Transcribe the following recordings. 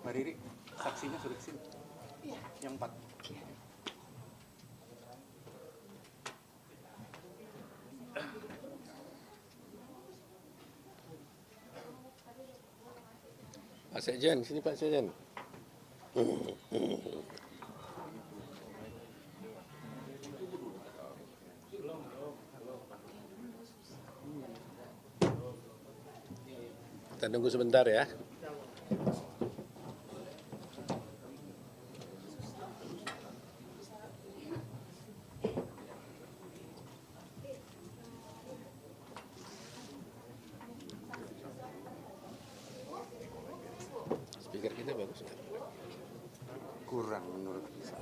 Mbak Riri, saksinya sudah kesini? Iya. Yang 4. Pak Sekjen, sini Pak Sekjen. Kita tunggu sebentar ya. Speaker kita bagus nggak? Kurang menurut saya.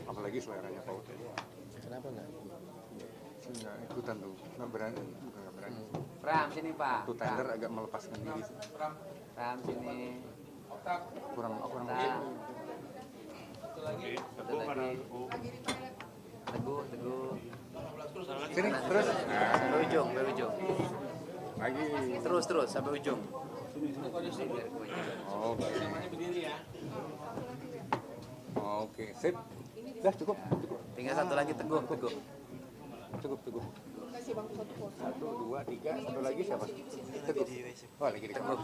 Apalagi suaranya Pak Utet. Kenapa nggak? Nggak ikutan tuh, nggak berani. Nggak berani. Pram sini Pak. Tuh tender agak melepaskan diri. Pram sini. Kurang Pram. Satu lagi. Teguh. Sini, terus. Sampai ujung. Lagi. Terus sampai ujung. Oke. Oke, sip. Dah cukup. Tinggal satu lagi Teguh. Cukup. 1, 2, 3, satu lagi siapa? Teguh. Oh, lagi di kamar.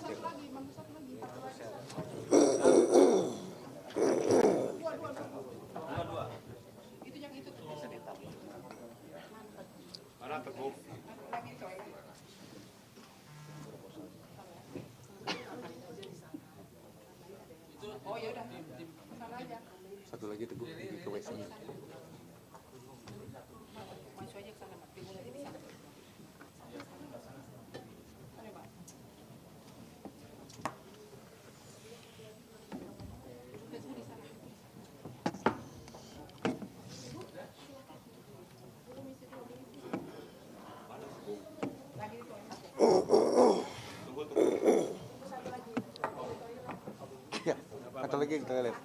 Mana Teguh? Satu lagi Teguh, pergi ke WC. Ya, satu lagi kita lihat.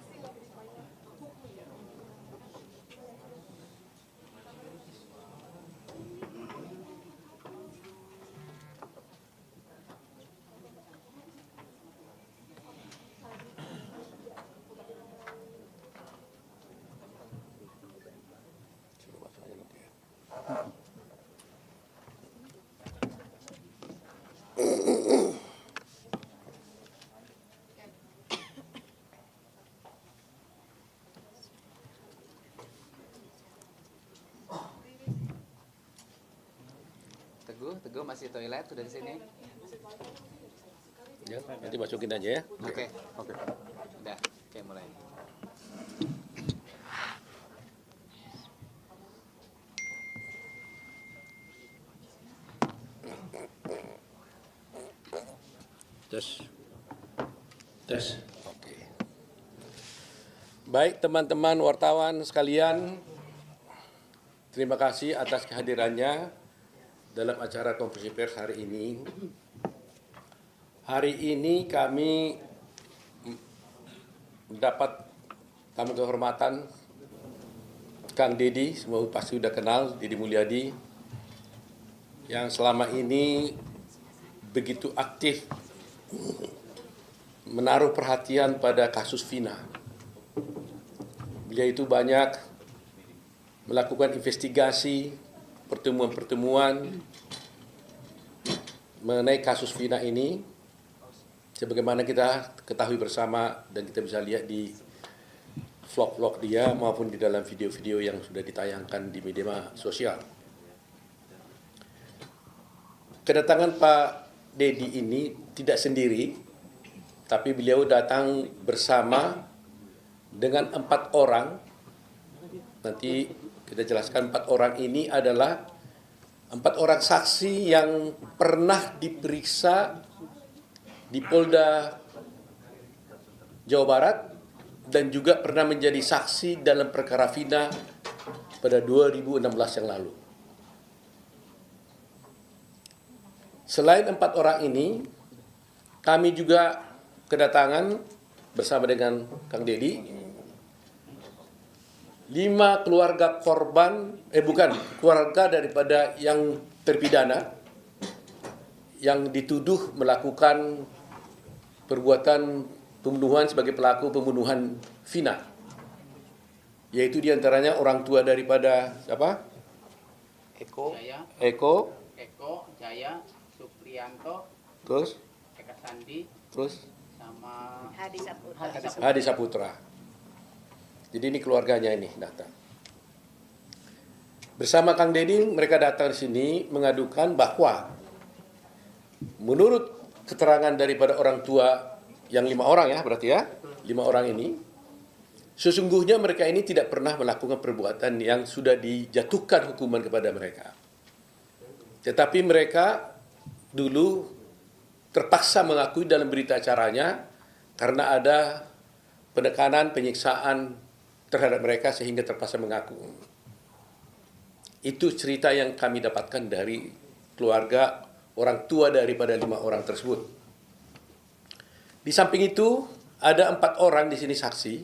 Teguh masih toilet sudah di sini. Ya, nanti masukin aja ya. Oke. Oke. Udah. Oke, mulai. Tes. Oke. Baik teman-teman wartawan sekalian, terima kasih atas kehadirannya dalam acara konferensi pers hari ini. Hari ini kami mendapat tamu kehormatan Kang Deddy, semua pasti sudah kenal, Deddy Mulyadi, yang selama ini begitu aktif menaruh perhatian pada kasus Vina. Beliau itu banyak melakukan investigasi, pertemuan-pertemuan mengenai kasus Vina ini, sebagaimana kita ketahui bersama dan kita bisa lihat di vlog-vlog dia maupun di dalam video-video yang sudah ditayangkan di media sosial. Kedatangan Pak Deddy ini tidak sendiri, tapi beliau datang bersama dengan 4 orang. Nanti kita jelaskan 4 orang ini adalah 4 orang saksi yang pernah diperiksa di Polda Jawa Barat dan juga pernah menjadi saksi dalam perkara Vina pada 2016 yang lalu. Selain 4 orang ini, kami juga kedatangan bersama dengan Kang Deddy 5 keluarga korban, keluarga daripada yang terpidana yang dituduh melakukan perbuatan pembunuhan sebagai pelaku pembunuhan Vina. Yaitu diantaranya orang tua daripada siapa? Eko. Jaya, Eko, Eko, Jaya, Suprianto, terus Eka Sandi, sama Hadi Saputra. Hadi Saputra. Jadi ini keluarganya ini datang. Bersama Kang Deddy mereka datang di sini mengadukan bahwa menurut keterangan daripada orang tua yang 5 orang ya berarti ya, 5 orang ini, sesungguhnya mereka ini tidak pernah melakukan perbuatan yang sudah dijatuhkan hukuman kepada mereka. Tetapi mereka dulu terpaksa mengakui dalam berita acaranya karena ada penekanan, penyiksaan terhadap mereka sehingga terpaksa mengaku. Itu cerita yang kami dapatkan dari keluarga orang tua daripada 5 orang tersebut. Di samping itu ada 4 orang di sini saksi.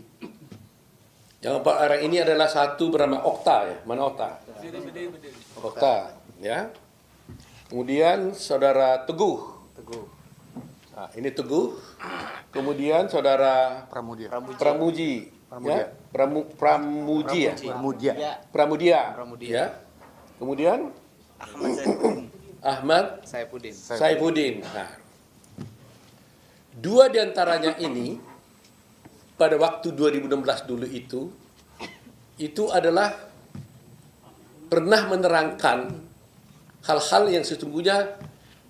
Yang 4 orang ini adalah satu bernama Okta ya. Mana Okta? Okta ya. Kemudian saudara Teguh. Nah, ini Teguh. Kemudian saudara Pramudia. Pramuji. Ya? Pramuji ya. Pramudia. Pramudia. Pramudia. Ya. Kemudian Ahmad Saifuddin. Saifuddin. Nah, 2 diantaranya ini pada waktu 2016 dulu itu adalah pernah menerangkan hal-hal yang sesungguhnya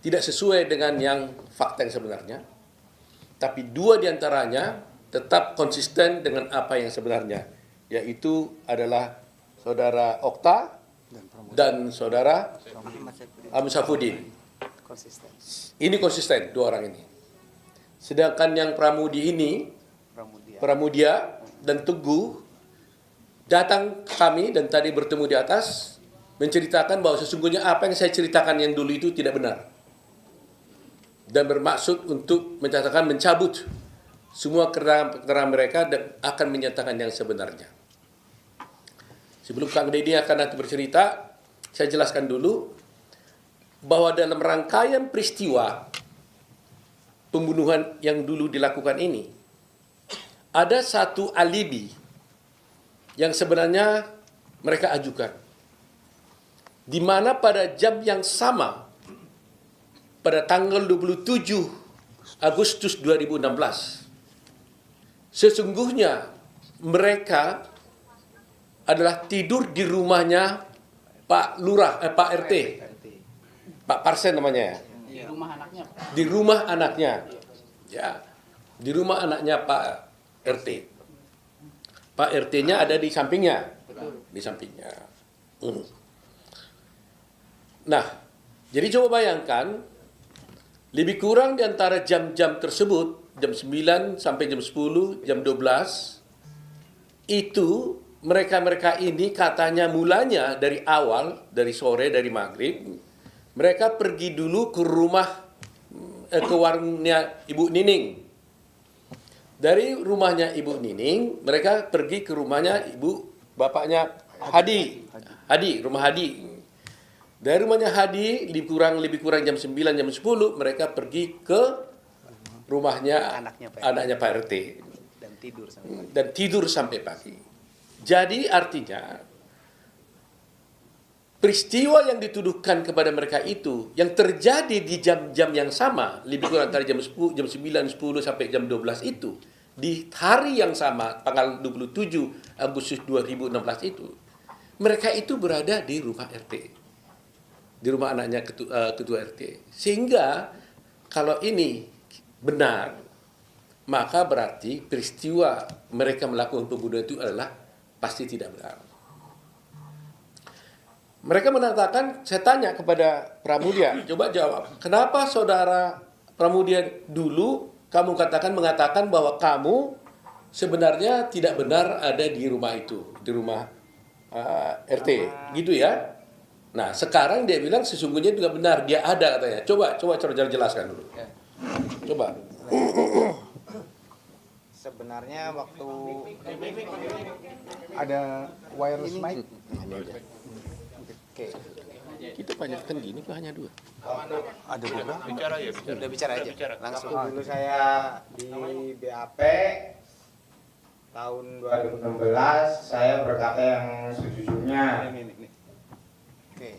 tidak sesuai dengan yang fakta yang sebenarnya. Tapi 2 diantaranya tetap konsisten dengan apa yang sebenarnya, yaitu adalah saudara Okta dan saudara Ahmad Saifuddin. Konsisten. Ini konsisten 2 orang ini. Sedangkan yang Pramudi ini, Pramudia dan Teguh datang ke kami dan tadi bertemu di atas menceritakan bahwa sesungguhnya apa yang saya ceritakan yang dulu itu tidak benar. Dan bermaksud untuk menyatakan mencabut semua keterangan mereka dan akan menyatakan yang sebenarnya. Sebelum Kang Deddy akan nanti bercerita, saya jelaskan dulu bahwa dalam rangkaian peristiwa pembunuhan yang dulu dilakukan ini, ada satu alibi yang sebenarnya mereka ajukan. Di mana pada jam yang sama, pada tanggal 27 Agustus 2016, sesungguhnya mereka adalah tidur di rumahnya Pak Lurah, Pak RT, Pak Parsen namanya ya. di rumah anaknya. Di rumah anaknya, ya, di rumah anaknya Pak RT. Pak RT-nya ada di sampingnya, di sampingnya. Nah, jadi coba bayangkan, lebih kurang di antara jam-jam tersebut, jam 9 sampai jam 10, jam 12, itu mereka-mereka ini katanya mulanya dari awal, dari sore, dari maghrib, mereka pergi dulu ke rumah, ke warungnya Ibu Nining. Dari rumahnya Ibu Nining, mereka pergi ke rumahnya bapaknya Hadi. Hadi, rumah Hadi. Dari rumahnya Hadi, lebih kurang jam 9, jam 10, mereka pergi ke rumahnya anaknya Pak RT. Dan tidur sampai pagi. Jadi artinya, peristiwa yang dituduhkan kepada mereka itu, yang terjadi di jam-jam yang sama, lebih kurang antara jam 10, jam 9, 10 sampai jam 12 itu, di hari yang sama, tanggal 27 Agustus 2016 itu, mereka itu berada di rumah RT. Di rumah anaknya ketua RT. Sehingga kalau ini benar, maka berarti peristiwa mereka melakukan pembunuhan itu adalah pasti tidak benar. Mereka mengatakan, saya tanya kepada Pramudia, coba jawab, kenapa saudara Pramudia dulu kamu mengatakan bahwa kamu sebenarnya tidak benar ada di rumah itu, di rumah RT, gitu ya? Nah, sekarang dia bilang sesungguhnya juga benar, dia ada katanya. Coba jelaskan dulu. Coba. Sebenarnya waktu ada wireless mic. Oke. Kita banyak kan gini kok hanya 2. Ada beberapa. Udah bicara aja. Langsung. Dulu saya di BAP tahun 2016 saya berkata yang sejujurnya. Oke.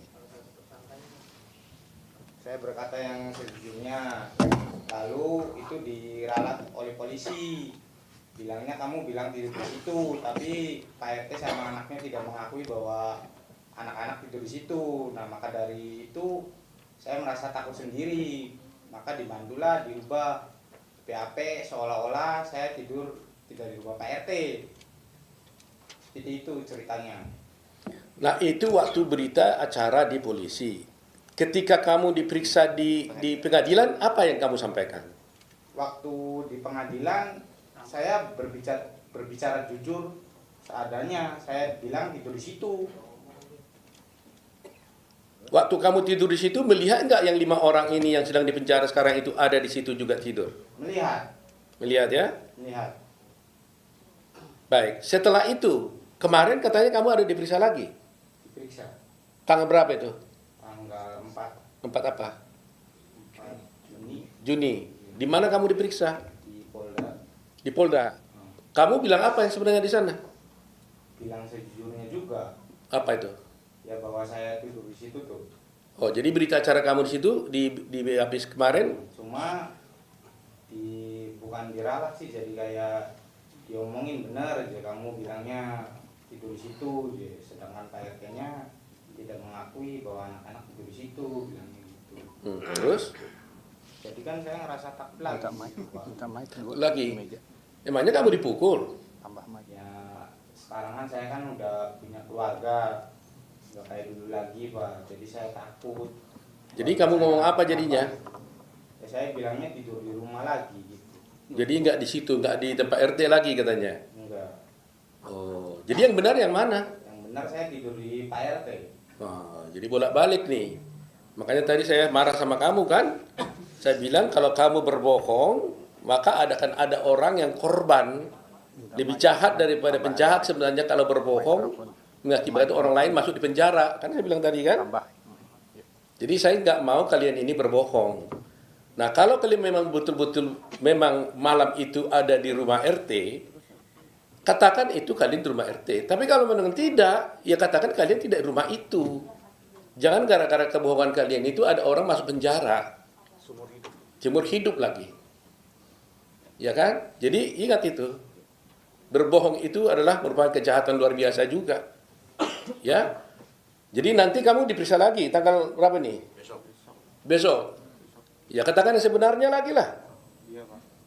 Saya berkata yang sejujurnya. Lalu itu diralat oleh polisi. Bilangnya kamu bilang tidur di situ, tapi Pak RT sama anaknya tidak mengakui bahwa anak-anak tidur di situ. Nah, maka dari itu saya merasa takut sendiri. Maka dibantulah diubah BAP seolah-olah saya tidur tidak di rumah Pak RT. Seperti itu ceritanya. Nah, itu waktu berita acara di polisi. Ketika kamu diperiksa di pengadilan, apa yang kamu sampaikan? Waktu di pengadilan saya berbicara jujur seadanya. Saya bilang tidur di situ. Waktu kamu tidur di situ, melihat nggak yang 5 orang ini yang sedang dipenjara sekarang itu ada di situ juga tidur? Melihat. Melihat ya? Melihat. Baik, setelah itu, kemarin katanya kamu ada diperiksa lagi. Diperiksa. Tanggal berapa itu? Tanggal 4 apa? Juni Juni. Di mana kamu diperiksa? di Polda. Di Polda. Kamu bilang apa yang sebenarnya di sana? Bilang sejujurnya juga. Apa itu? Ya bahwa saya tidur di situ tuh. Oh, jadi berita acara kamu di situ di BAP kemarin? Cuma bukan diralat sih, jadi kayak diomongin benar aja, kamu bilangnya tidur di situ, sedangkan Pak RT-nya tidak mengakui bahwa anak-anak tidur di situ, bilangnya gitu. Terus? Jadi kan saya ngerasa takut lagi. Lagi? Emangnya kamu dipukul? Ya sekarang kan saya kan udah punya keluarga, nggak kayak dulu lagi Pak, jadi saya takut. Jadi kamu ngomong apa jadinya? Ya saya bilangnya tidur di rumah lagi gitu. Jadi nggak di situ, nggak di tempat RT lagi katanya? Enggak. Oh, jadi yang benar yang mana? Yang benar saya tidur di Pak RT. Oh, jadi bolak-balik nih. Makanya tadi saya marah sama kamu kan? Saya bilang kalau kamu berbohong, maka akan ada orang yang korban lebih jahat daripada penjahat sebenarnya kalau berbohong mengakibatkan orang lain masuk di penjara. Kan saya bilang tadi kan? Jadi saya nggak mau kalian ini berbohong. Nah, kalau kalian memang betul-betul memang malam itu ada di rumah RT, katakan itu kalian di rumah RT. Tapi kalau memang tidak, ya katakan kalian tidak di rumah itu. Jangan gara-gara kebohongan kalian itu ada orang masuk penjara. Seumur hidup lagi. Ya kan? Jadi ingat itu. Berbohong itu adalah merupakan kejahatan luar biasa juga. Ya. Jadi nanti kamu diperiksa lagi tanggal berapa nih? Besok. Ya katakan yang sebenarnya lagi lah.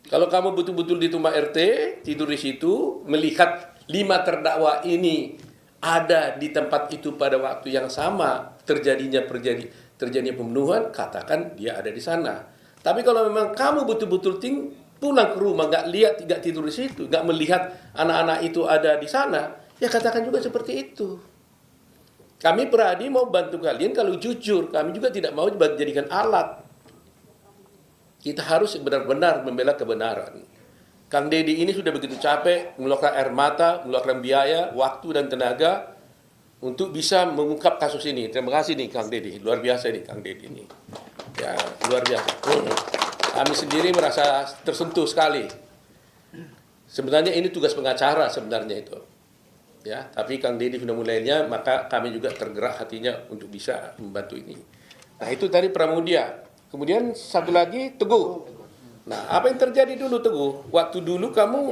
Kalau kamu betul-betul di rumah RT, tidur di situ, melihat 5 terdakwa ini ada di tempat itu pada waktu yang sama terjadinya pembunuhan, katakan dia ada di sana. Tapi kalau memang kamu betul-betul pulang ke rumah, nggak lihat, nggak tidur di situ, nggak melihat anak-anak itu ada di sana, ya katakan juga seperti itu. Kami Peradi mau bantu kalian kalau jujur, kami juga tidak mau dijadikan alat. Kita harus benar-benar membela kebenaran. Kang Deddy ini sudah begitu capek, mengeluarkan air mata, mengeluarkan biaya, waktu dan tenaga untuk bisa mengungkap kasus ini. Terima kasih nih Kang Deddy, luar biasa nih Kang Deddy ini. Ya, luar biasa. Kami sendiri merasa tersentuh sekali. Sebenarnya ini tugas pengacara sebenarnya itu. Ya, tapi Kang Deddy sudah mulainya, maka kami juga tergerak hatinya untuk bisa membantu ini. Nah, itu tadi Pramudia. Kemudian satu lagi Teguh. Nah, apa yang terjadi dulu Teguh? Waktu dulu kamu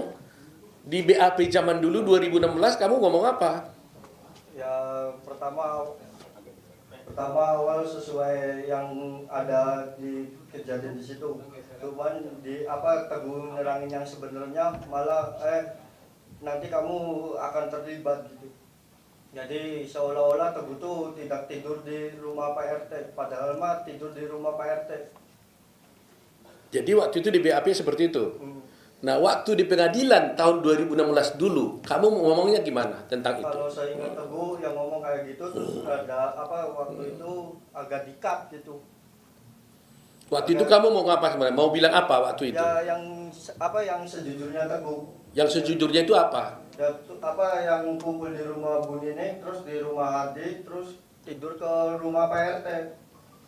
di BAP zaman dulu 2016 kamu ngomong apa? Ya pertama awal sesuai yang ada di kejadian di situ. Cuman di Teguh nerangin yang sebenarnya malah nanti kamu akan terlibat gitu. Jadi seolah-olah Teguh tuh tidak tidur di rumah Pak RT, padahal mah tidur di rumah Pak RT. Jadi waktu itu di BAP seperti itu. Nah, waktu di pengadilan tahun 2016 dulu, kamu ngomongnya gimana tentang itu? Kalau saya ingat Teguh yang ngomong kayak gitu, terus ada waktu itu agak dikat gitu. Waktu itu kamu mau ngapa sebenarnya? Mau bilang apa waktu itu? Ya yang sejujurnya Teguh. Yang sejujurnya itu apa? Ya, yang kumpul di rumah Bu Nene, terus di rumah Hardi, terus tidur ke rumah Pak RT.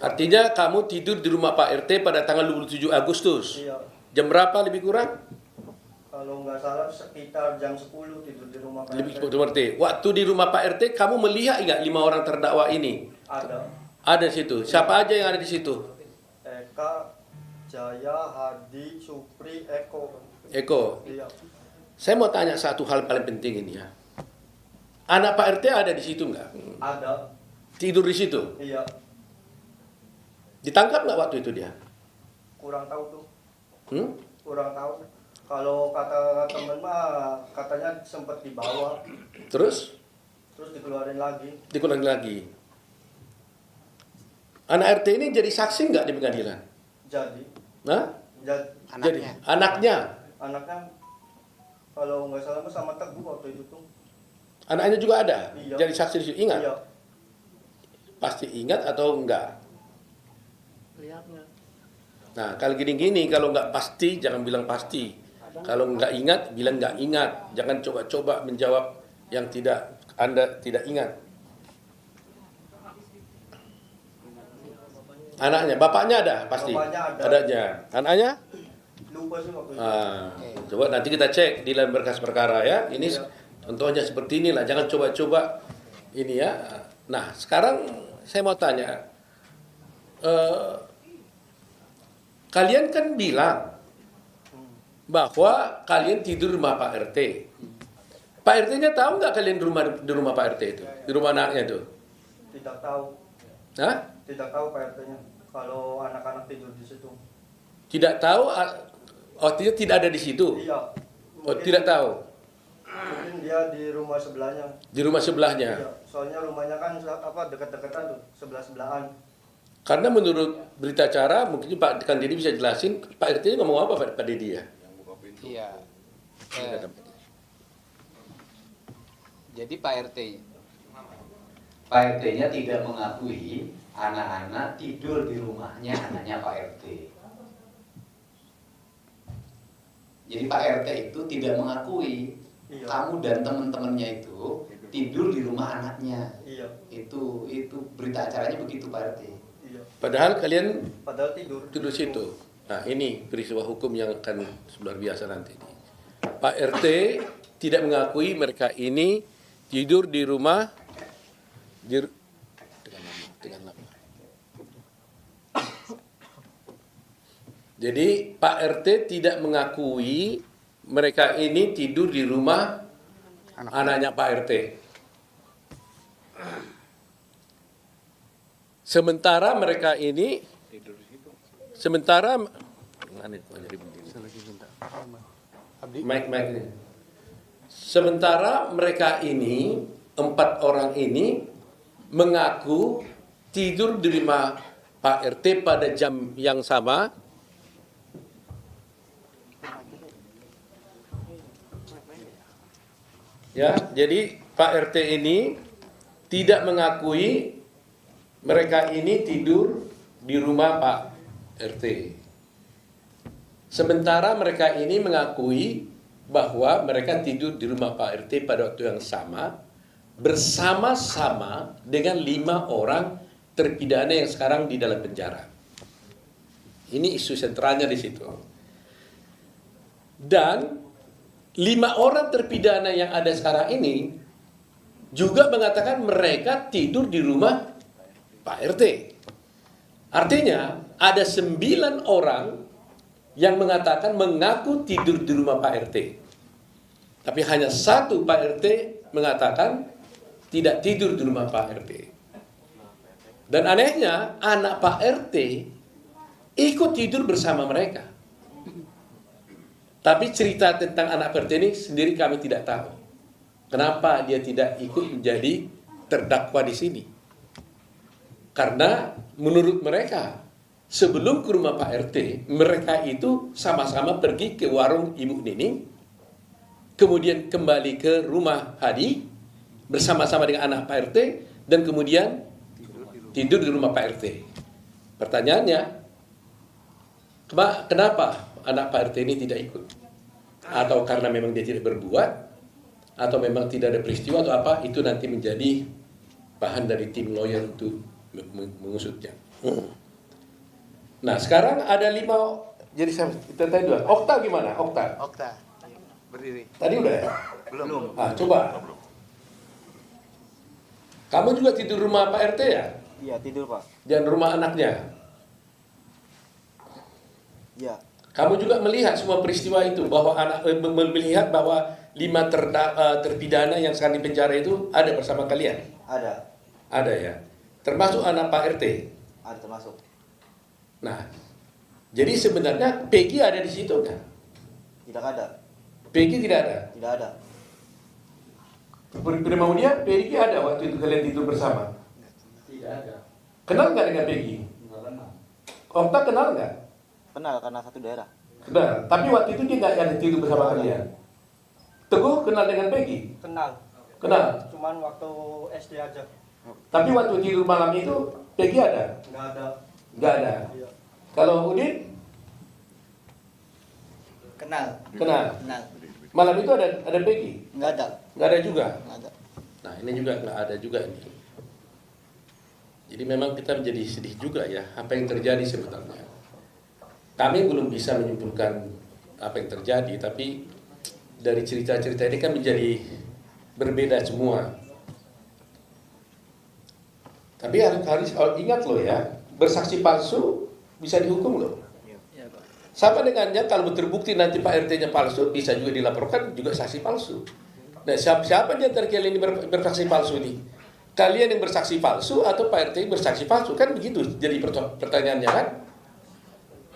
Artinya kamu tidur di rumah Pak RT pada tanggal 27 Agustus. Iya. Jam berapa lebih kurang? Kalau nggak salah sekitar jam 10 tidur di rumah Pak Lebih RT. RT. Waktu di rumah Pak RT kamu melihat nggak 5 orang terdakwa ini? Ada Ada di situ. Siapa aja yang ada di situ? Eka, Jaya, Hadi, Supri, Eko. Eko. Iya. Saya mau tanya satu hal paling penting ini ya. Anak Pak RT ada di situ nggak? Ada. Tidur di situ? Iya. Ditangkap nggak waktu itu dia? Kurang tahu tuh. Hmm? Kurang tahu. Kalau kata temen mah katanya sempat dibawa, Terus dikeluarin lagi. dikurangi lagi. Anak RT ini jadi saksi nggak di pengadilan? Jadi, Nah? Jadi anaknya, anaknya kalau nggak salah mah sama Teguh waktu itu tuh. anaknya juga ada. Iya. Jadi saksi di situ. Ingat? Iya. Pasti ingat atau enggak? Nah, kalau gini-gini, kalau nggak pasti, jangan bilang pasti. Kalau nggak ingat, bilang nggak ingat. Jangan coba-coba menjawab yang tidak Anda tidak ingat. Anaknya, bapaknya ada pasti. Bapaknya ada. Adanya. Anaknya? Lupa sih waktu itu. Coba nanti kita cek di dalam berkas perkara ya. Ini Iya. contohnya seperti inilah. Jangan coba-coba ini ya. Nah, sekarang saya mau tanya. Kalian kan bilang bahwa kalian tidur di rumah Pak RT. Pak RT-nya tahu nggak kalian di rumah Pak RT itu? Di rumah anaknya itu? Tidak tahu. Hah? Tidak tahu Pak RT-nya kalau anak-anak tidur di situ. Tidak tahu? Artinya tidak ada di situ? Iya. Oh, tidak tahu? Mungkin dia di rumah sebelahnya. Di rumah sebelahnya? Iya. Soalnya rumahnya kan dekat-dekatan tuh, sebelah-sebelahan. Karena menurut berita acara, mungkin Pak Kandidi bisa jelasin, Pak RT ngomong apa Pak Didi ya? Iya. Jadi Pak RT-nya tidak mengakui anak-anak tidur di rumahnya anaknya Pak RT. Jadi Pak RT itu tidak mengakui Iya. kamu dan teman-temannya itu tidur di rumah anaknya. Iya. Itu berita acaranya begitu Pak RT. Iya. Padahal kalian Padahal tidur. tidur situ. Nah, ini peristiwa hukum yang akan luar biasa nanti. Pak RT tidak mengakui mereka ini tidur di rumah dengan lama. Jadi Pak RT tidak mengakui mereka ini tidur di rumah anaknya Pak RT. Sementara mereka ini Mike ini. Sementara mereka ini 4 orang ini mengaku tidur di rumah Pak RT pada jam yang sama. Ya, jadi Pak RT ini tidak mengakui mereka ini tidur di rumah Pak RT. Sementara mereka ini mengakui bahwa mereka tidur di rumah Pak RT pada waktu yang sama, bersama-sama dengan 5 orang terpidana yang sekarang di dalam penjara. Ini isu sentralnya di situ. Dan 5 orang terpidana yang ada sekarang ini juga mengatakan mereka tidur di rumah Pak RT. Artinya ada 9 orang yang mengatakan mengaku tidur di rumah Pak RT. Tapi hanya 1 Pak RT mengatakan tidak tidur di rumah Pak RT. Dan anehnya anak Pak RT ikut tidur bersama mereka. Tapi cerita tentang anak Pak RT ini sendiri kami tidak tahu. Kenapa dia tidak ikut menjadi terdakwa di sini? Karena menurut mereka sebelum ke rumah Pak RT, mereka itu sama-sama pergi ke warung Ibu Nining, kemudian kembali ke rumah Hadi bersama-sama dengan anak Pak RT, dan kemudian tidur di rumah Pak RT. Pertanyaannya, kenapa anak Pak RT ini tidak ikut? Atau karena memang dia tidak berbuat, atau memang tidak ada peristiwa atau apa, itu nanti menjadi bahan dari tim lawyer untuk mengusutnya. Nah, sekarang ada 5. Jadi kita tanya dulu. Okta gimana? Okta. Okta. Berdiri. Tadi udah ya? Belum. Ah, coba. Kamu juga tidur rumah Pak RT ya? Iya, tidur Pak. Dan rumah anaknya. Iya. Kamu juga melihat semua peristiwa itu bahwa melihat bahwa 5 terpidana yang sekarang di penjara itu ada bersama kalian? Ada. Ada ya. Termasuk anak Pak RT. Ada termasuk. Nah, jadi sebenarnya Peggy ada di situ kan? Tidak ada. Peggy tidak ada. Tidak ada. Mau dia, Peggy ada waktu itu kalian tidur bersama. Tidak ada. Kenal nggak dengan Peggy? Nggak kenal. Okta kenal nggak? Kenal karena satu daerah. Kenal. Tapi waktu itu dia nggak ada tidur bersama kalian. Teguh kenal dengan Peggy? Kenal. Kenal. Cuman waktu SD aja. Tapi waktu tidur malam itu Peggy ada? Nggak ada. Nggak ada. Iya. Kalau Udin Kenal. kenal. Kenal. Malam itu ada Peggy? Nggak ada. Nggak ada juga. Nggak ada. Nah ini juga nggak ada juga ini. Jadi memang kita menjadi sedih juga ya apa yang terjadi sebenarnya. Kami belum bisa menyimpulkan apa yang terjadi, tapi dari cerita-cerita ini kan menjadi berbeda semua. Tapi harus ingat loh ya, bersaksi palsu bisa dihukum loh. Sama dengannya kalau terbukti nanti Pak RT-nya palsu, bisa juga dilaporkan juga saksi palsu. Nah siapa di antara kalian ini bersaksi palsu ini? Kalian yang bersaksi palsu atau Pak RT bersaksi palsu? Kan begitu jadi pertanyaannya kan?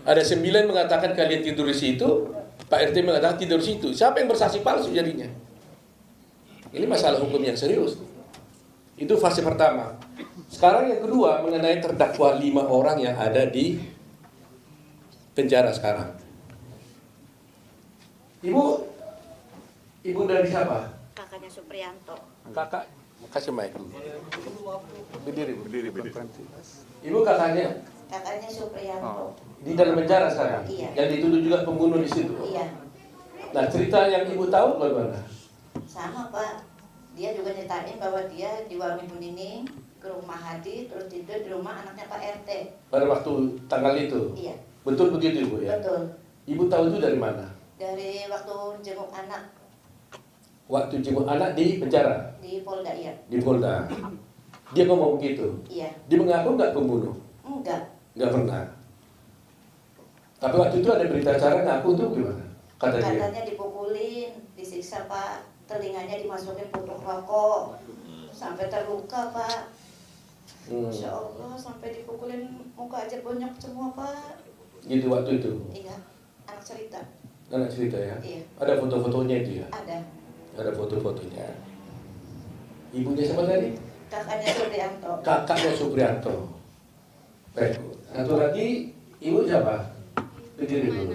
Ada 9 mengatakan kalian tidur di situ, Pak RT mengatakan tidur di situ. Siapa yang bersaksi palsu jadinya? Ini masalah hukum yang serius. Itu fase pertama. Sekarang yang kedua mengenai terdakwa 5 orang yang ada di penjara sekarang. Ibu dari siapa? Kakaknya Suprianto. Kakak, kasih mic dulu. Berdiri. Ibu kakaknya Kakaknya Suprianto. di dalam penjara sekarang. Iya. Yang dituduh juga pembunuh di situ. Iya, Nah cerita yang ibu tahu bagaimana? sama Pak. Dia juga nyeritain bahwa dia di Warung Ibu Nining ke rumah Hadi, terus tidur di rumah anaknya Pak RT. Pada waktu tanggal itu. Iya, Betul begitu ibu ya? betul. Ibu tahu itu dari mana? Dari waktu jenguk anak Waktu jenguk anak di penjara, di Polda, iya. di Polda. Dia ngomong begitu. Iya, Dia mengaku nggak pembunuh? enggak. Nggak pernah. Tapi waktu itu ada berita acara ngaku tuh gimana? Kata dia. Katanya dipukulin, disiksa Pak. Telinganya dimasukin puntung rokok. Sampai terluka Pak. Masya Allah, sampai dipukulin muka aja bonyok semua Pak. Gitu waktu itu. Iya, anak cerita. Anak cerita ya? Iya. Ada foto-fotonya itu ya? Ada. Ada foto-fotonya. Ibunya siapa tadi? Kakaknya Suprianto. Kakaknya Suprianto. Baik. Satu lagi, ibu siapa? Berdiri dulu.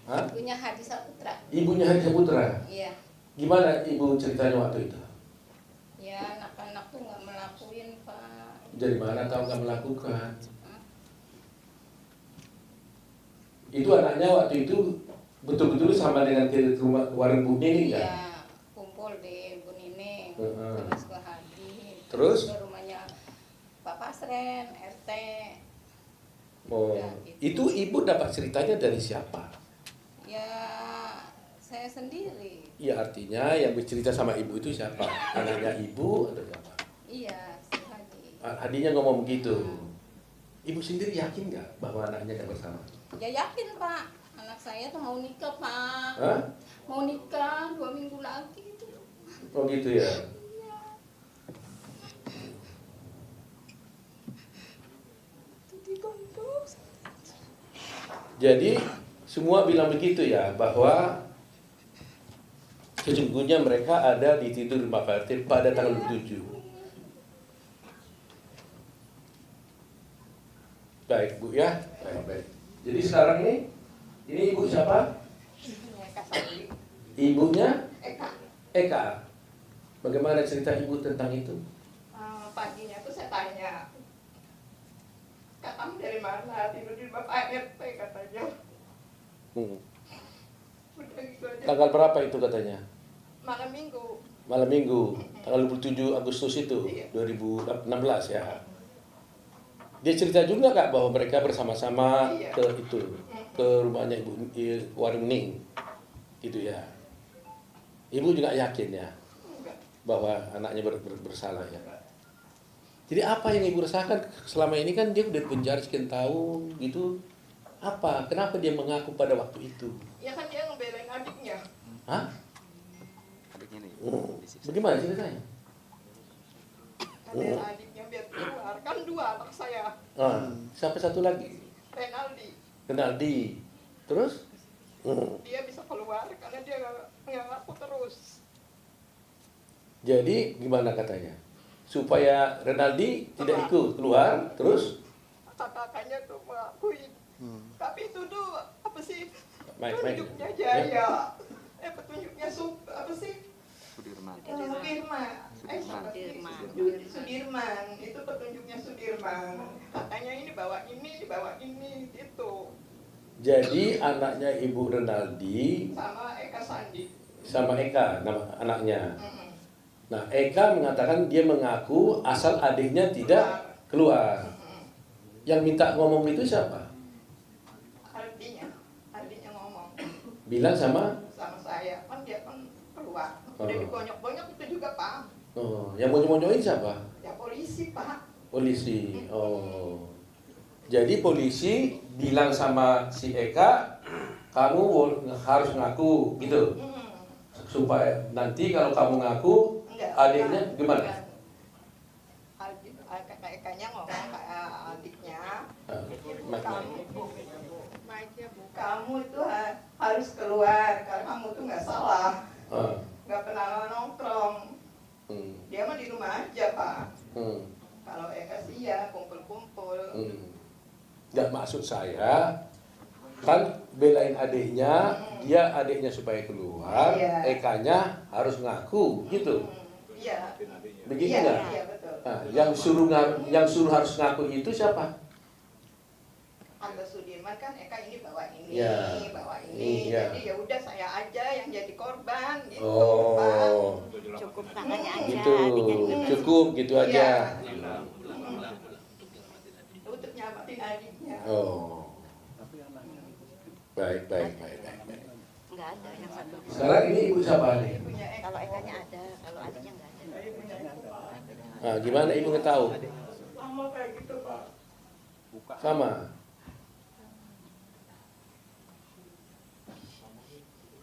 Hah? Ibunya Hadi Saputra. Ibunya Hadi Saputra. Iya. Gimana ibu ceritanya waktu itu? Ya anak-anak tuh nggak melakuin Pak. Dari mana tahu nggak melakukan? Itu anaknya waktu itu betul-betul sama dengan di rumah warung Bu Nining ya? Iya. Kumpul di Bu Nining. Heeh. Terus ke Hadi. Terus? Ke rumahnya Pak Pasren, RT. Oh, Ya, itu ibu dapat ceritanya dari siapa? Ya saya sendiri. Ya artinya yang bercerita sama ibu itu siapa? Anaknya ibu atau siapa? Iya, si Hadi. Hadinya ngomong begitu. Ibu sendiri yakin nggak bahwa anaknya ada bersama? Ya yakin Pak. Anak saya tuh mau nikah Pak. Hah? Mau nikah 2 minggu lagi itu. Oh gitu ya. Jadi semua bilang begitu ya bahwa sesungguhnya mereka ada di tidur rumah Pak RT pada tanggal 7. Baik Bu ya. Baik. Jadi sekarang ini ibu siapa? Ya, Kak Sandi. Ibunya Eka. Eka. Bagaimana cerita ibu tentang itu? Paginya tuh saya tanya, Kak kamu dari mana? Tidur di rumah Pak RT katanya. Udah gitu aja. Tanggal berapa itu katanya? malam minggu. Malam minggu, tanggal 27 Agustus itu, Iya. 2016 ya. Dia cerita juga Kak bahwa mereka bersama-sama Iya. ke rumahnya Warung Ning, gitu ya. Ibu juga yakin ya Enggak. bahwa anaknya bersalah ya. Jadi apa yang ibu rasakan selama ini, kan dia udah penjara sekian tahun gitu. Apa? Kenapa dia mengaku pada waktu itu? Ya kan dia ngebelain adiknya. Hah? Adiknya nih. Bagaimana ceritanya? Ngebelain adiknya biar keluar. Kan 2 anak saya. Siapa satu lagi? Renaldi. Terus? Dia bisa keluar karena dia nggak ngaku terus. Jadi gimana katanya? Supaya Renaldi tidak ikut keluar, terus? Kakaknya tuh mengakui. Tapi itu tuh apa sih? Mike. Petunjuknya Jaya. Petunjuknya apa sih? Sudirman. Sudirman. Itu petunjuknya Sudirman. Katanya ini bawa ini gitu. Jadi anaknya Ibu Renaldi Sama Eka Sandi. sama Eka, nama anaknya. Mm-mm. Nah, Eka mengatakan dia mengaku asal adiknya tidak keluar. Yang minta ngomong itu siapa? Ardinya ngomong Bilang sama? sama saya, kan dia kan keluar. Udah dibonyok-bonyok itu juga Pak. Yang monyo-monyoin siapa? Ya polisi Pak. Polisi. Jadi polisi bilang sama si Eka, kamu harus ngaku gitu. Supaya nanti kalau kamu ngaku, Enggak, adiknya gimana? Ekanya ngomong ke adiknya, kamu itu harus keluar karena kamu tuh nggak salah, nggak pernah nongkrong. Dia mah di rumah aja Pak. Kalau Eka sih ya kumpul-kumpul. Nggak, maksud saya kan belain adiknya, dia adiknya supaya keluar, Iya. Ekanya harus ngaku gitu. Iya. Begitu Iya, nggak? iya betul. Nah, yang suruh harus ngaku itu siapa? Angga Sudirman kan Eka ini bawa ini, Iya. bawa ini. Iya. Jadi ya udah saya aja yang jadi korban gitu. Oh, Pak. Cukup tangannya aja. gitu, dijadikan cukup gitu aja. Iya. Untuk nyamatin adiknya. Oh, baik. Nggak ada yang satu. Sekarang ini ibu siapa nih? Punya Eka. Kalau ekanya ada, kalau adiknya nggak ada. Nah, gimana ibu tahu? Sama kayak gitu Pak. Sama.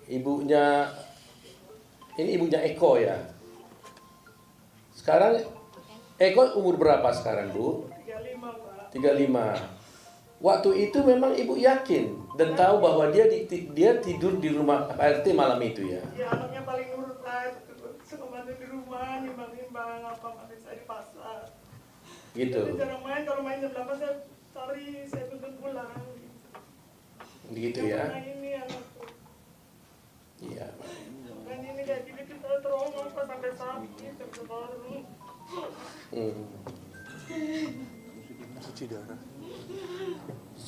Ibunya, ini ibunya Eko ya. Sekarang Eko umur berapa sekarang, Bu? 35 Pak. 35. Waktu itu memang ibu yakin dan tahu bahwa dia tidur di rumah Pak RT malam itu ya. Ya anaknya paling nurut Pak. Suka bantu di rumah, nimbang-nimbang apa nggak bisa di pasar. Gitu. Tapi jarang main, kalau main jam 8 saya cari, saya tuntut pulang. Gitu Yang ya. pernah ini anakku. Iya. Kan ini kayak gini kita trauma Pak sampai sakit, sampai baru.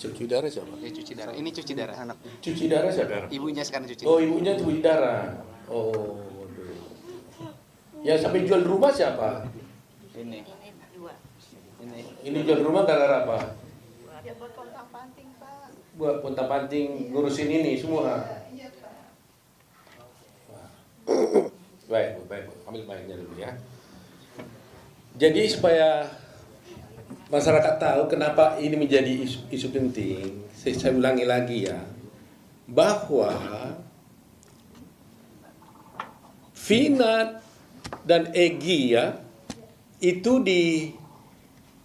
Cuci darah siapa? Cuci darah. Ini cuci darah. Anak. Cuci darah siapa? Ibunya sekarang cuci. Oh, ibunya cuci darah. Oh, waduh. Yang sampai jual rumah siapa? Ini. Ini dua. Ini jual rumah gara-gara apa? Ya buat pontang-panting Pak. Buat pontang-panting ngurusin ini semua. Iya Pak. Baik. Ambil mic-nya dulu ya. Jadi supaya masyarakat tahu kenapa ini menjadi isu penting, saya ulangi lagi ya, bahwa Vina dan Egy ya itu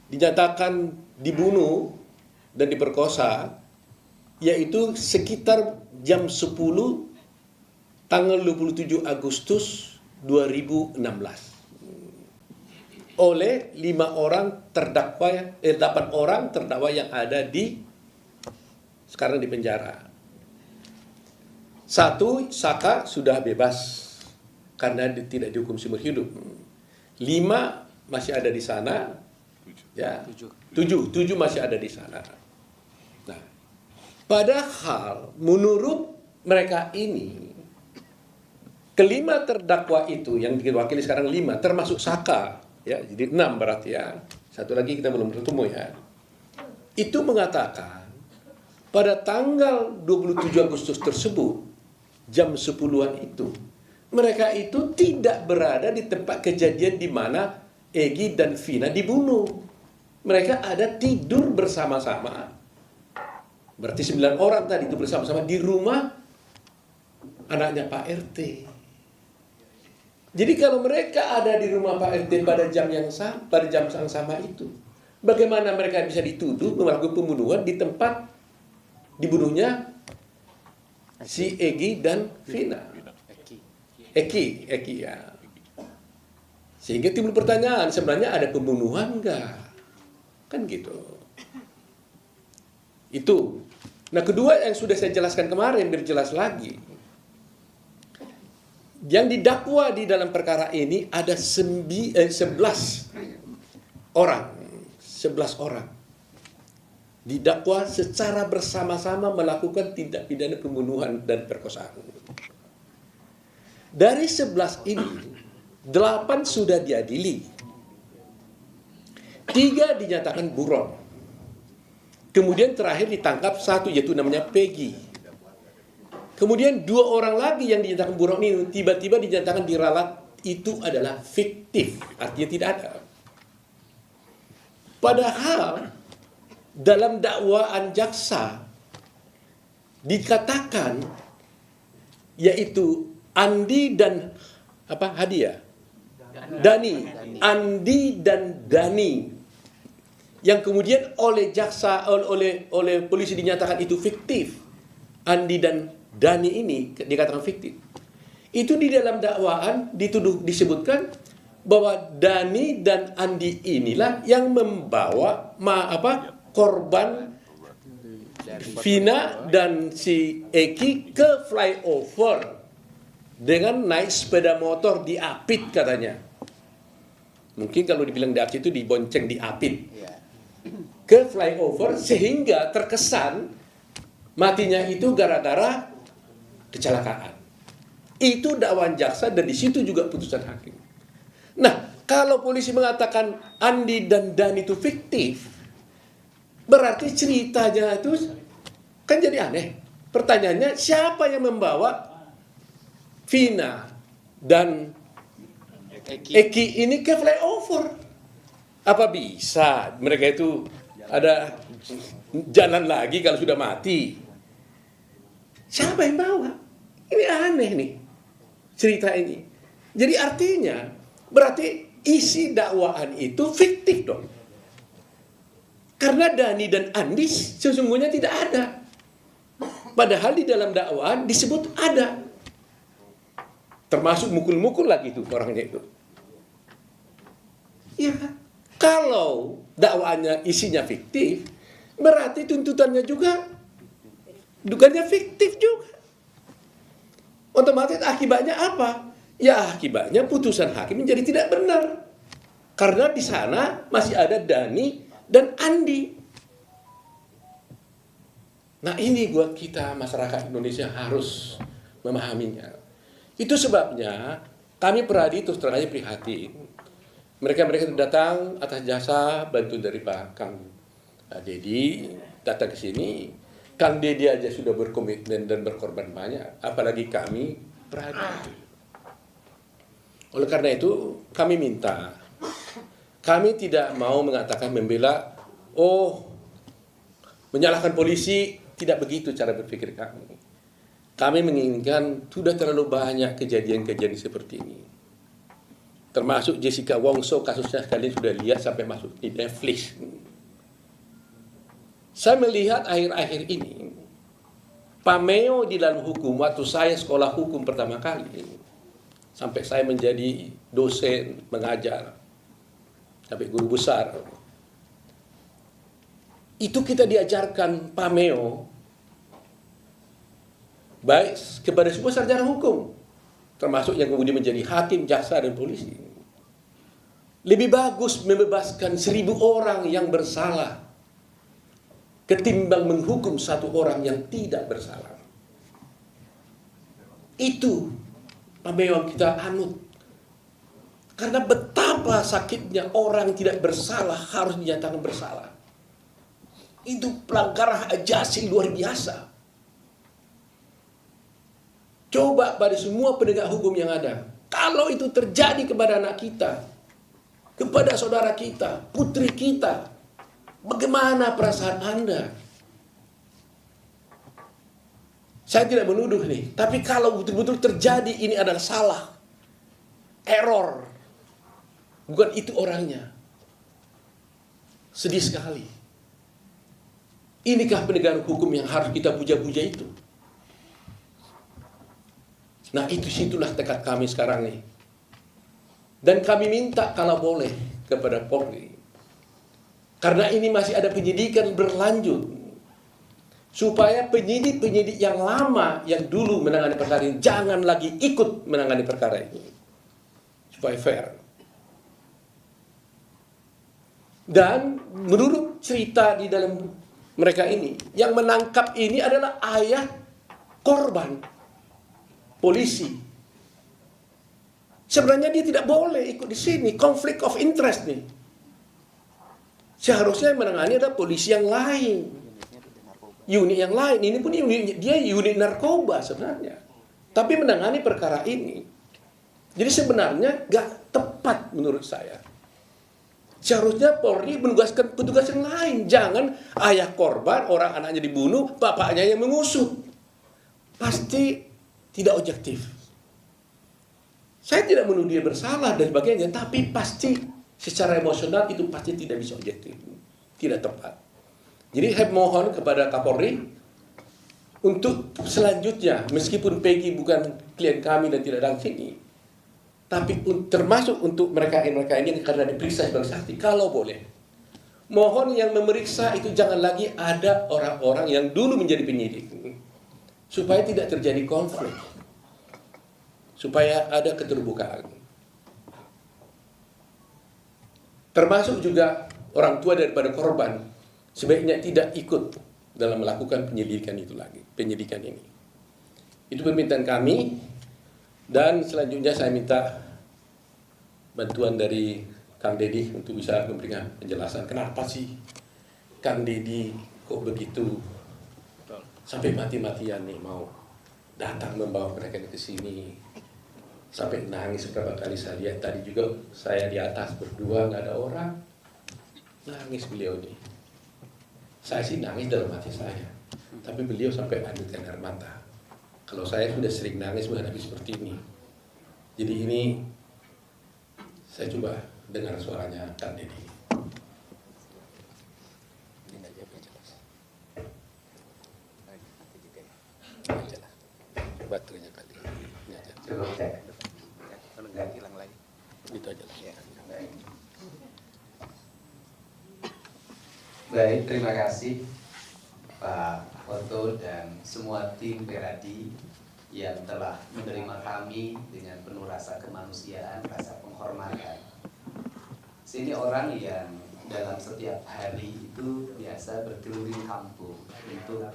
dinyatakan dibunuh dan diperkosa, yaitu sekitar jam 10 tanggal 27 Agustus 2016 oleh 8 orang terdakwa yang ada sekarang di penjara. 1, Saka sudah bebas karena tidak dihukum seumur hidup. 5 masih ada di sana. Ya. 7 masih ada di sana. Nah, padahal menurut mereka ini kelima terdakwa itu yang diwakili sekarang 5, termasuk Saka, ya, jadi 6 berarti ya. Satu lagi kita belum ketemu ya. Itu mengatakan pada tanggal 27 Agustus tersebut, jam 10-an itu, mereka itu tidak berada di tempat kejadian di mana Egy dan Vina dibunuh. Mereka ada tidur bersama-sama. Berarti 9 orang tadi itu bersama-sama di rumah anaknya Pak RT. Jadi kalau mereka ada di rumah Pak RT pada jam yang sama itu, bagaimana mereka bisa dituduh melakukan pembunuhan di tempat dibunuhnya si Egy dan Vina? Eki ya. Sehingga timbul pertanyaan, sebenarnya ada pembunuhan enggak? Kan gitu. Itu. Nah, kedua yang sudah saya jelaskan kemarin, biar jelas lagi. Yang didakwa di dalam perkara ini ada 11 orang. 11 orang. Didakwa secara bersama-sama melakukan tindak pidana pembunuhan dan perkosaan. Dari 11 ini, 8 sudah diadili. 3 dinyatakan buron. Kemudian terakhir ditangkap 1, yaitu namanya Peggy. Kemudian 2 orang lagi yang dinyatakan buron ini tiba-tiba dinyatakan diralat, itu adalah fiktif, artinya tidak ada. Padahal dalam dakwaan jaksa dikatakan yaitu Andi dan Dani, Andi dan Dani, yang kemudian oleh jaksa oleh polisi dinyatakan itu fiktif. Andi dan Dani ini dikatakan fiktif. Itu di dalam dakwaan disebutkan bahwa Dani dan Andi inilah yang membawa korban Vina dan si Eki ke flyover dengan naik sepeda motor diapit katanya. Mungkin kalau dibilang diapit itu dibonceng diapit ke flyover, sehingga terkesan matinya itu gara-gara kecelakaan. Itu dakwaan jaksa dan di situ juga putusan hakim. Nah, kalau polisi mengatakan Andi dan Dani itu fiktif, berarti ceritanya itu kan jadi aneh. Pertanyaannya, siapa yang membawa Vina dan Eki ini ke flyover? Apa bisa mereka itu ada jalan lagi kalau sudah mati? Siapa yang bawa? Ini aneh nih cerita ini. Jadi artinya berarti isi dakwaan itu fiktif dong. Karena Dani dan Andi sesungguhnya tidak ada. Padahal di dalam dakwaan disebut ada. Termasuk mukul-mukul lagi itu orangnya itu. Ya, kalau dakwaannya isinya fiktif, berarti tuntutannya juga dugaannya fiktif juga. Otomatis akibatnya apa? Ya akibatnya putusan hakim menjadi tidak benar. Karena di sana masih ada Dani dan Andi. Nah, ini buat kita masyarakat Indonesia harus memahaminya. Itu sebabnya kami Peradi terus terang aja prihatin. Mereka datang atas jasa bantuan dari Pak Kang Dedi, datang ke sini. Kang Dedi aja sudah berkomitmen dan berkorban banyak, apalagi kami Peradi. Oleh karena itu kami minta, kami tidak mau mengatakan membela, menyalahkan polisi, tidak begitu cara berpikir kami. Kami menginginkan sudah terlalu banyak kejadian-kejadian seperti ini. Termasuk Jessica Wongso, kasusnya kalian sudah lihat sampai masuk di Netflix. Saya melihat akhir-akhir ini, pameo di dalam hukum, waktu saya sekolah hukum pertama kali, sampai saya menjadi dosen, mengajar, sampai guru besar, itu kita diajarkan pameo, baik kepada semua sarjana hukum, termasuk yang kemudian menjadi hakim, jaksa, dan polisi. Lebih bagus membebaskan 1000 orang yang bersalah ketimbang menghukum 1 orang yang tidak bersalah. Itu memang kita anut. Karena betapa sakitnya orang tidak bersalah harus dinyatakan bersalah. Itu pelanggaran hak asasi luar biasa. Coba pada semua penegak hukum yang ada, kalau itu terjadi kepada anak kita, kepada saudara kita, putri kita, bagaimana perasaan Anda? Saya tidak menuduh nih, tapi kalau betul-betul terjadi ini adalah salah, error, bukan itu orangnya. Sedih sekali. Inikah penegakan hukum yang harus kita puja-puja itu? Nah, itu situlah tekad kami sekarang nih. Dan kami minta kalau boleh kepada Polri, karena ini masih ada penyidikan berlanjut, supaya penyidik-penyidik yang lama yang dulu menangani perkara ini jangan lagi ikut menangani perkara ini, supaya fair. Dan menurut cerita di dalam mereka ini, yang menangkap ini adalah ayah korban, polisi. Sebenarnya dia tidak boleh ikut di sini, konflik of interest nih. Seharusnya yang menangani adalah polisi yang lain, unit yang lain. Ini pun dia unit narkoba sebenarnya, tapi menangani perkara ini. Jadi sebenarnya gak tepat menurut saya. Seharusnya Polri menugaskan petugas yang lain. Jangan ayah korban, orang anaknya dibunuh, bapaknya yang mengusut. Pasti tidak objektif. Saya tidak menuduh dia bersalah dan sebagainya, tapi pasti secara emosional itu pasti tidak bisa objektif. Tidak tepat. Jadi saya mohon kepada Kapolri untuk selanjutnya, meskipun Peggy bukan klien kami dan tidak datang sini, tapi termasuk untuk mereka ini karena diperiksa sebagai saksi, kalau boleh, mohon yang memeriksa itu jangan lagi ada orang-orang yang dulu menjadi penyidik, supaya tidak terjadi konflik, supaya ada keterbukaan. Termasuk juga orang tua daripada korban sebaiknya tidak ikut dalam melakukan penyidikan itu lagi, penyidikan ini. Itu permintaan kami. Dan selanjutnya saya minta bantuan dari Kang Deddy untuk bisa memberikan penjelasan kenapa sih Kang Deddy kok begitu sampai mati-matian nih mau datang membawa mereka ke sini, sampai nangis beberapa kali. Saya lihat tadi juga saya di atas berdua nggak ada orang, nangis beliau nih. Saya sih nangis dalam hati saya, tapi beliau sampai adutkan air mata. Kalau saya sudah sering nangis menghadapi seperti ini. Jadi ini saya coba dengar suaranya Kang Deddy. Baterainya kali. Cukup cek. Nggak hilang lagi. Itu aja lah. Baik, terima kasih Pak Oto dan semua tim Peradi yang telah menerima kami dengan penuh rasa kemanusiaan, rasa penghormatan. Sini orang yang dalam setiap hari itu biasa berkeliling kampung untuk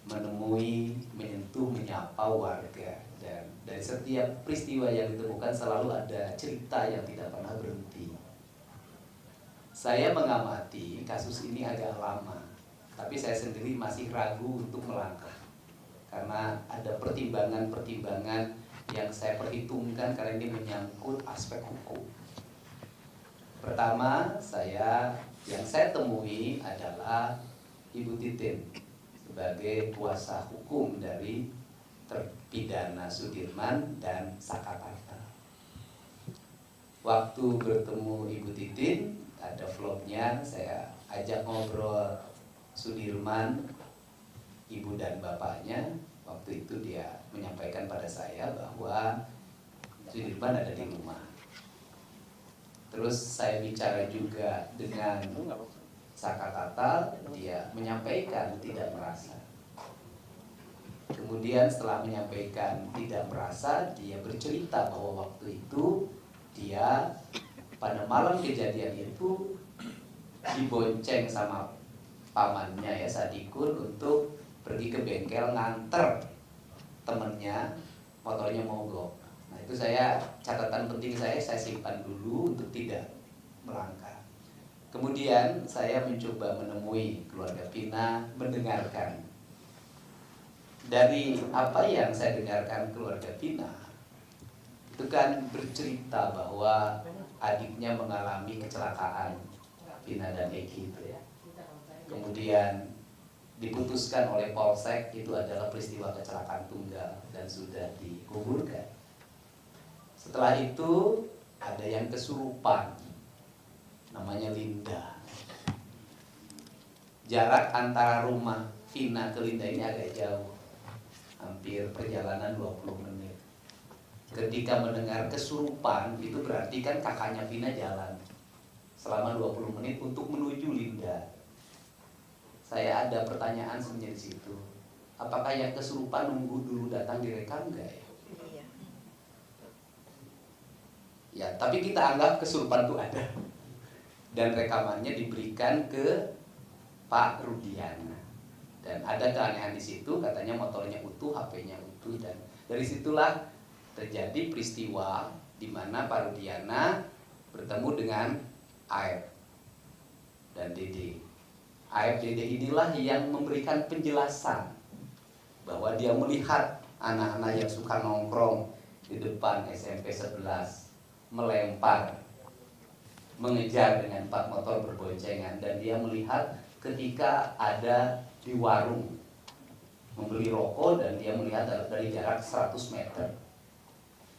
menemui, menyentuh, menyapa warga, dan dari setiap peristiwa yang ditemukan selalu ada cerita yang tidak pernah berhenti. Saya mengamati kasus ini agak lama, tapi saya sendiri masih ragu untuk melangkah karena ada pertimbangan-pertimbangan yang saya perhitungkan karena ini menyangkut aspek hukum. Pertama, yang saya temui adalah Ibu Titin sebagai kuasa hukum dari terpidana Sudirman dan Sakatarta. Waktu bertemu Ibu Titin, ada vlognya, saya ajak ngobrol Sudirman, ibu dan bapaknya. Waktu itu dia menyampaikan pada saya bahwa Sudirman ada di rumah. Terus saya bicara juga dengan Sakatarta, dia menyampaikan tidak merasa. Kemudian setelah menyampaikan tidak merasa, dia bercerita bahwa waktu itu dia pada malam kejadian itu dibonceng sama pamannya ya Sadikun untuk pergi ke bengkel nganter temennya motornya mogok. Nah itu catatan penting saya simpan dulu untuk tidak melangkah. Kemudian saya mencoba menemui keluarga Vina, mendengarkan. Dari apa yang saya dengarkan keluarga Vina, itu kan bercerita bahwa adiknya mengalami kecelakaan, Vina dan Eki itu ya. Kemudian diputuskan oleh Polsek itu adalah peristiwa kecelakaan tunggal dan sudah dikuburkan. Setelah itu ada yang kesurupan, namanya Linda. Jarak antara rumah Vina ke Linda ini agak jauh, hampir perjalanan 20 menit. Ketika mendengar kesurupan, itu berarti kan kakaknya Vina jalan selama 20 menit untuk menuju Linda. Saya ada pertanyaan sebenarnya di situ. Apakah yang kesurupan nunggu dulu datang direkam enggak ya? Ya, tapi kita anggap kesurupan itu ada. Dan rekamannya diberikan ke Pak Rudiana. Dan ada keanehan di situ, katanya motornya utuh, HP-nya utuh, dan dari situlah terjadi peristiwa di mana Pak Rudiana bertemu dengan Aep dan Dede. Aep Dede inilah yang memberikan penjelasan bahwa dia melihat anak-anak yang suka nongkrong di depan SMP 11 melempar, mengejar dengan 4 motor berboncengan, dan dia melihat ketika ada di warung membeli rokok dan dia melihat dari jarak 100 meter.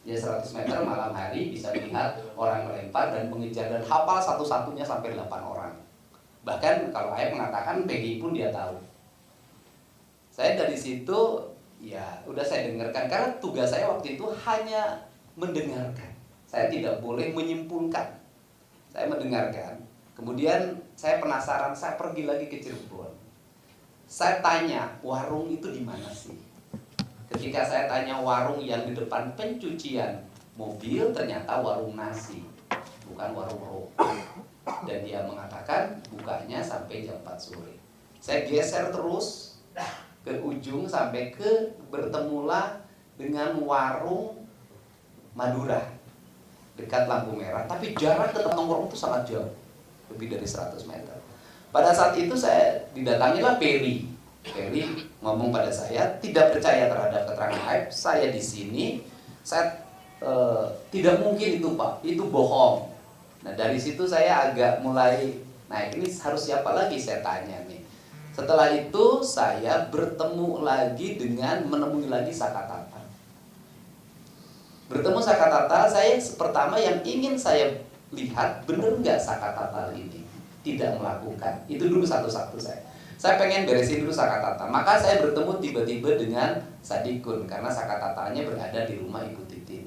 Ya 100 meter malam hari bisa melihat orang melempar dan mengejar, dan hafal satu-satunya sampai 8 orang. Bahkan kalau Aep mengatakan PGI pun dia tahu. Saya dari situ ya udah saya dengarkan, karena tugas saya waktu itu hanya mendengarkan. Saya tidak boleh menyimpulkan. Saya mendengarkan. Kemudian saya penasaran, saya pergi lagi ke Cirebon. Saya tanya, warung itu di mana sih? Ketika saya tanya warung yang di depan pencucian mobil, ternyata warung nasi, bukan warung rokok. Dan dia mengatakan bukanya sampai jam 4 sore. Saya geser terus ke ujung sampai ke bertemulah dengan warung Madura dekat lampu merah. Tapi jarak ke tempat nongkrong itu sangat jauh, lebih dari 100 meter. Pada saat itu saya didatangilah Peri. Peri ngomong pada saya, tidak percaya terhadap keterangan Aep. Saya di sini, saya tidak mungkin itu Pak, itu bohong. Nah dari situ saya agak mulai, nah ini harus siapa lagi saya tanya nih. Setelah itu saya bertemu lagi dengan menemui lagi Sakatata. Bertemu Sakatata, saya pertama yang ingin saya lihat benar nggak Sakatata ini tidak melakukan. Itu dulu satu-satu saya. Saya pengen beresin dulu Sakatata. Maka saya bertemu tiba-tiba dengan Sadikun karena Sakatatanya berada di rumah Ibu Titin.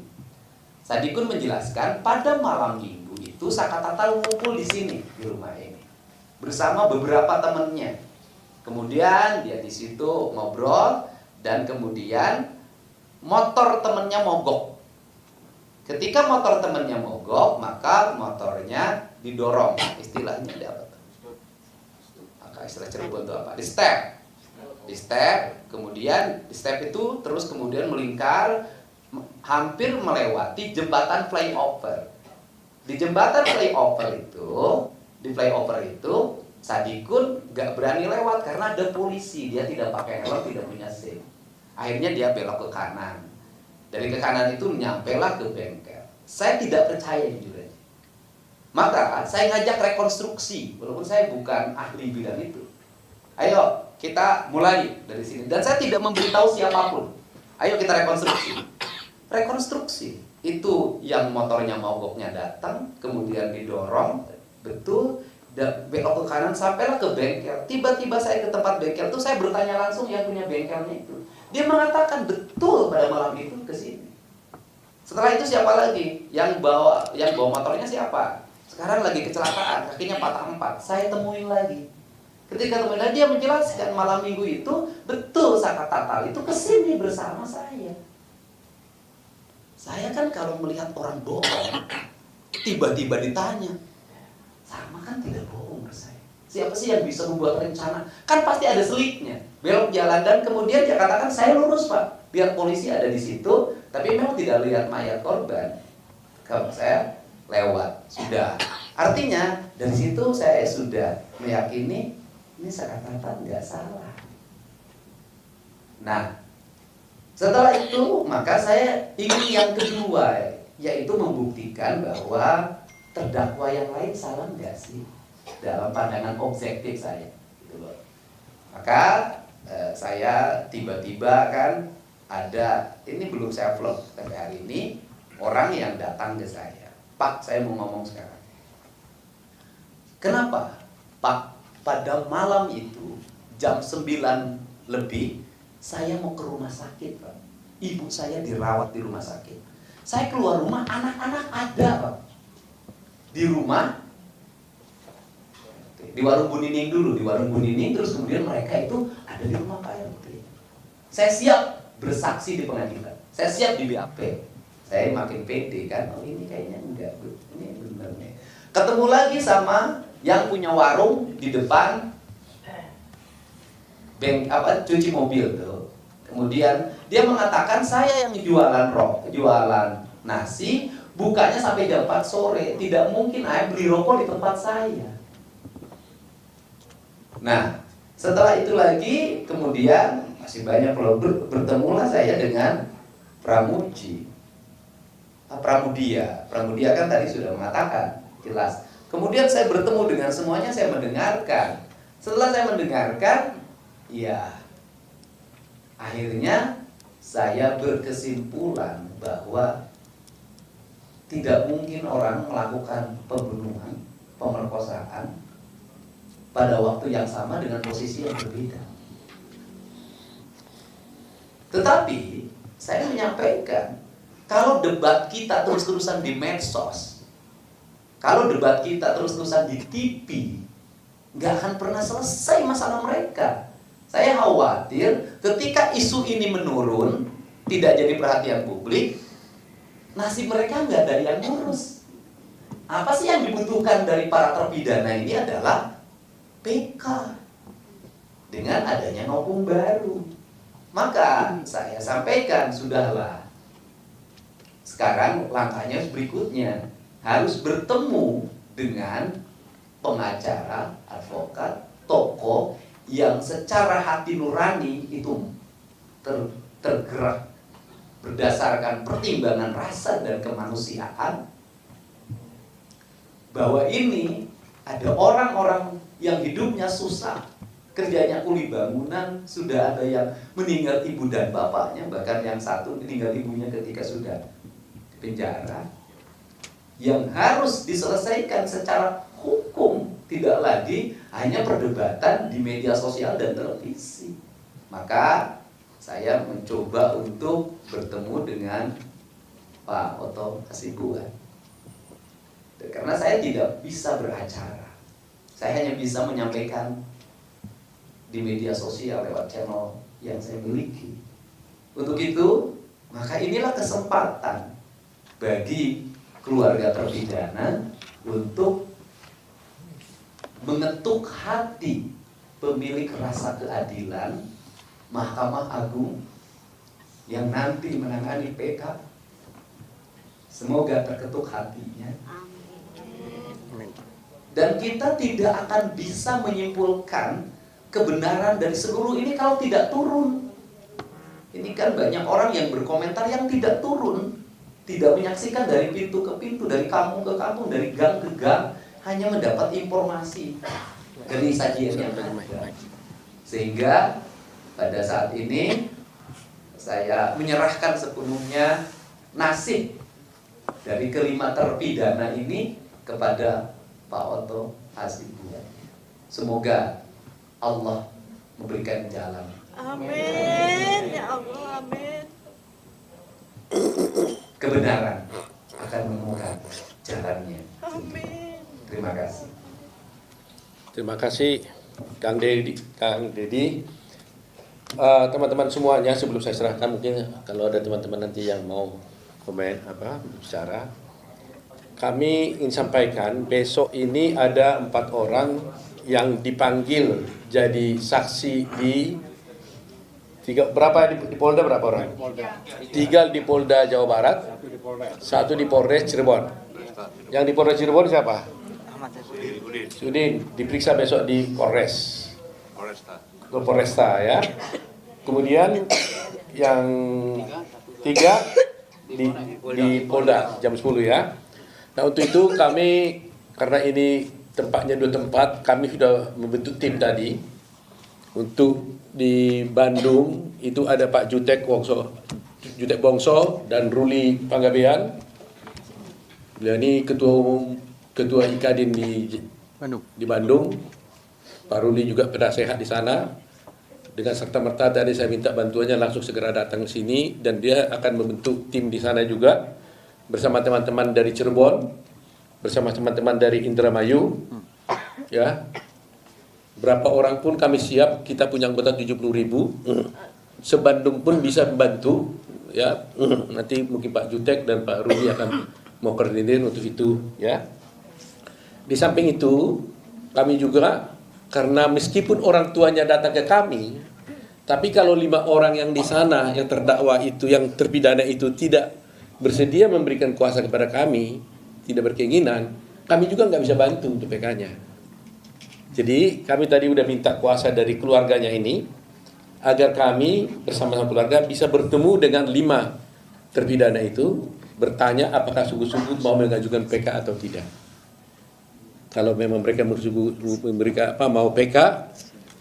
Sadikun menjelaskan pada malam Minggu itu Sakatata ngumpul di sini di rumah ini bersama beberapa temannya. Kemudian dia di situ ngobrol dan kemudian motor temannya mogok. Ketika motor temannya mogok, maka motornya didorong. Istilahnya ada apa? Maka istilah Cirebon itu apa? Di step, kemudian di step itu terus kemudian melingkar hampir melewati jembatan flyover. Di jembatan flyover itu Sadikun gak berani lewat karena ada polisi. Dia tidak pakai helm, tidak punya SIM. Akhirnya dia belok ke kanan. Dari ke kanan itu menyampailah ke bengkel. Saya tidak percaya jujur aja. Maka saya ngajak rekonstruksi, walaupun saya bukan ahli bidang itu. Ayo kita mulai dari sini. Dan saya tidak memberitahu siapapun. Ayo kita rekonstruksi. Rekonstruksi itu yang motornya mogoknya datang, kemudian didorong, betul, belok ke kanan sampailah ke bengkel. Tiba-tiba saya ke tempat bengkel itu, saya bertanya langsung yang punya bengkelnya itu. Dia mengatakan betul pada malam itu ke sini. Setelah itu siapa lagi? Yang bawa motornya siapa? Sekarang lagi kecelakaan, kakinya patah 4. Saya temuin lagi. Ketika temuin lagi, dia menjelaskan malam Minggu itu betul Sakatata itu kesini bersama saya. Saya kan kalau melihat orang bohong, tiba-tiba ditanya, sama kan tidak bohong saya. Siapa sih yang bisa membuat rencana? Kan pasti ada seliknya. Belok jalan dan kemudian dia katakan saya lurus Pak. Biar polisi ada di situ, Tapi memang tidak lihat mayat korban. Kalau saya lewat, sudah. Artinya dari situ saya sudah meyakini ini seakan-akan nggak salah. Nah, setelah itu maka saya ingin yang kedua, yaitu membuktikan bahwa terdakwa yang lain salah nggak sih dalam pandangan objektif saya. Gitu loh. Maka saya tiba-tiba kan ada, ini belum saya vlog sampai hari ini, orang yang datang ke saya, Pak, saya mau ngomong sekarang. Kenapa? Pak, pada malam itu jam 9 lebih saya mau ke rumah sakit, Pak. Ibu saya dirawat di rumah sakit. Saya keluar rumah, anak-anak ada, Pak. Di rumah, di warung Bu Nining dulu, di warung Bu Nining, terus kemudian mereka itu ada di rumah Pak RT. Saya siap bersaksi di pengadilan, saya siap di BAP. Saya makin pede kan, oh ini kayaknya enggak, ini benar nih. Ketemu lagi sama yang punya warung di depan cuci mobil tuh. Kemudian dia mengatakan saya yang jualan jualan nasi, bukanya sampai jam 4 sore. Tidak mungkin saya beli rokok di tempat saya. Nah, setelah itu lagi kemudian masih banyak bertemulah saya dengan Pramudia kan tadi sudah mengatakan jelas. Kemudian saya bertemu dengan semuanya, saya mendengarkan. Setelah saya mendengarkan, ya akhirnya saya berkesimpulan bahwa tidak mungkin orang melakukan pembunuhan, pemerkosaan pada waktu yang sama dengan posisi yang berbeda. Tetapi saya menyampaikan, kalau debat kita terus-terusan di medsos, kalau debat kita terus-terusan di TV, nggak akan pernah selesai masalah mereka. Saya khawatir ketika isu ini menurun, tidak jadi perhatian publik, nasib mereka nggak ada yang ngurus. Apa sih yang dibutuhkan dari para terpidana ini adalah PK dengan adanya Nopung baru. Maka saya sampaikan, sudahlah. Sekarang langkahnya berikutnya harus bertemu dengan pengacara, advokat, tokoh yang secara hati nurani itu tergerak berdasarkan pertimbangan rasa dan kemanusiaan, bahwa ini ada orang-orang yang hidupnya susah, kerjanya kuli bangunan, sudah ada yang meninggal ibu dan bapaknya, bahkan yang satu meninggal ibunya ketika sudah di penjara, yang harus diselesaikan secara hukum, tidak lagi hanya perdebatan di media sosial dan televisi. Maka saya mencoba untuk bertemu dengan Pak Oto Hasibuan, karena saya tidak bisa beracara, saya hanya bisa menyampaikan di media sosial lewat channel yang saya miliki. Untuk itu, maka inilah kesempatan bagi keluarga terpidana untuk mengetuk hati pemilik rasa keadilan, Mahkamah Agung yang nanti menangani PK. Semoga terketuk hatinya. Dan kita tidak akan bisa menyimpulkan kebenaran dari seluruh ini kalau tidak turun. Ini kan banyak orang yang berkomentar yang tidak turun, tidak menyaksikan dari pintu ke pintu, dari kampung ke kampung, dari gang ke gang, hanya mendapat informasi dari sajian yang ada. Sehingga pada saat ini saya menyerahkan sepenuhnya nasib dari kelima terpidana ini kepada Pak Oto Hasibuan. Semoga Allah memberikan jalan. Amin, ya Allah, amin. Kebenaran akan menemukan jalannya. Amin. Terima kasih. Terima kasih Kang Dedi. Teman-teman semuanya, sebelum saya serahkan, mungkin kalau ada teman-teman nanti yang mau komen bicara, kami ingin sampaikan besok ini ada 4 orang yang dipanggil jadi saksi di Berapa di Polda berapa orang? 3 di Polda Jawa Barat, 1 di Polres Cirebon. Yang di Polres Cirebon siapa? Sudin, diperiksa besok di Polres. Polresta ya. Kemudian yang 3 di Polda jam 10 ya. Nah untuk itu kami, karena ini tempatnya 2 tempat, kami sudah membentuk tim tadi. Untuk di Bandung itu ada Pak Jutek Bongso dan Ruli Panggabean. Beliau ini ketua IKADIN di Bandung. Pak Ruli juga penasehat di sana. Dengan serta-merta tadi saya minta bantuannya langsung segera datang ke sini dan dia akan membentuk tim di sana juga bersama teman-teman dari Cirebon, bersama teman-teman dari Indramayu. Ya. Berapa orang pun kami siap, kita punya anggota 70.000. Se-Bandung pun bisa membantu, ya. Nanti mungkin Pak Jutek dan Pak Rudi akan mau koordinir untuk itu, ya. Di samping itu, kami juga karena meskipun orang tuanya datang ke kami, tapi kalau 5 orang yang di sana yang terdakwa itu, yang terpidana itu tidak bersedia memberikan kuasa kepada kami, tidak berkeinginan, kami juga nggak bisa bantu untuk PK-nya. Jadi kami tadi udah minta kuasa dari keluarganya ini agar kami bersama-sama keluarga bisa bertemu dengan 5 terpidana itu, bertanya apakah sungguh-sungguh mau mengajukan PK atau tidak. Kalau memang mereka mau PK,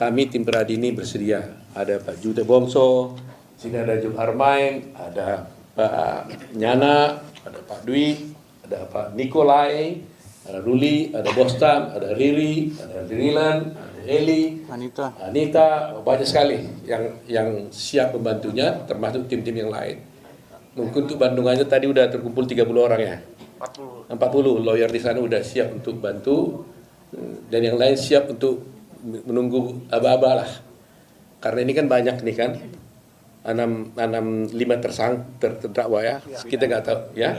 kami tim Peradi ini bersedia. Ada Pak Jutek Bongso, sini ada Jum Armain, ada Pak Nyana, ada Pak Dwi, ada Pak Nikolai, ada Ruli, ada Bostam, ada Riri, ada Ririlan, ada Eli, Anita, banyak sekali yang siap membantunya, termasuk tim-tim yang lain. Mungkin untuk Bandung aja tadi udah terkumpul 30 orang ya. 40 lawyer di sana udah siap untuk bantu, dan yang lain siap untuk menunggu aba-aba lah. Karena ini kan banyak nih kan, 5 terdakwa ya, kita nggak tahu ya.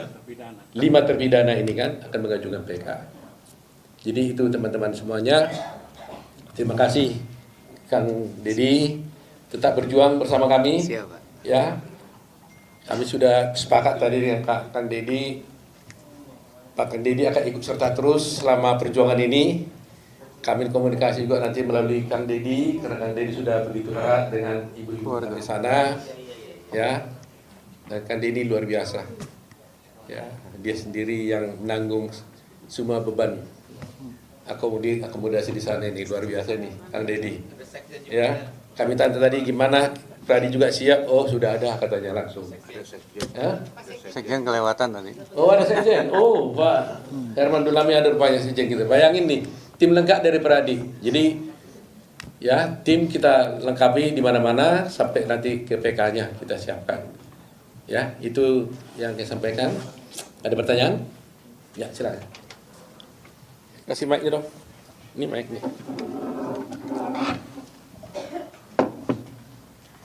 5 terpidana ini kan akan mengajukan PK. Jadi itu teman-teman semuanya. Terima kasih Kang Dedi, tetap berjuang bersama kami. Ya, kami sudah sepakat tadi dengan Kang Dedi. Pak Kang Dedi akan ikut serta terus selama perjuangan ini. Kami komunikasi juga nanti melalui Kang Dedi, karena Kang Dedi sudah begitu erat dengan ibu-ibu di sana. Ya, dan Kang Dedi luar biasa. Ya, dia sendiri yang menanggung semua beban akomodasi di sana ini, luar biasa nih Kang Dedi. Ya, kami tanya tadi gimana, Pradi juga siap. Oh sudah ada katanya langsung. Sekjen kelewatan tadi. Oh ada sekjen. Oh Pak Herman Dulami ada rupanya sekjen kita. Bayangin nih, tim lengkap dari Pradi. Jadi ya tim kita lengkapi di mana-mana sampai nanti ke PK-nya kita siapkan. Ya itu yang saya sampaikan. Ada pertanyaan? Ya silakan. Kasih mic-nya dong. Ini mic nih.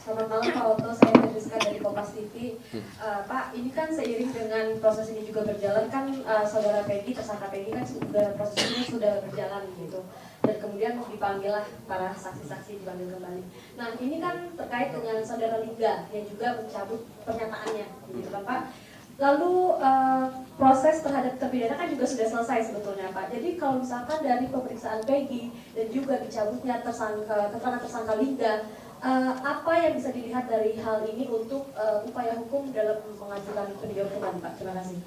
Selamat malam Pak Otto, saya Rizka dari Kompas TV. Pak, ini kan seiring dengan proses ini juga berjalan kan, saudara Peggy, tersangka Peggy kan proses ini sudah berjalan gitu. Dan kemudian dipanggillah para saksi-saksi dipanggil kembali. Nah ini kan terkait dengan saudara Lingga yang juga mencabut pernyataannya, gitu kan Pak. Lalu proses terhadap terpidana kan juga sudah selesai sebetulnya Pak. Jadi kalau misalkan dari pemeriksaan Peggy dan juga dicabutnya keterangan tersangka Lingga, apa yang bisa dilihat dari hal ini untuk upaya hukum dalam mengajukan peninjauan kembali Pak? Terima kasih.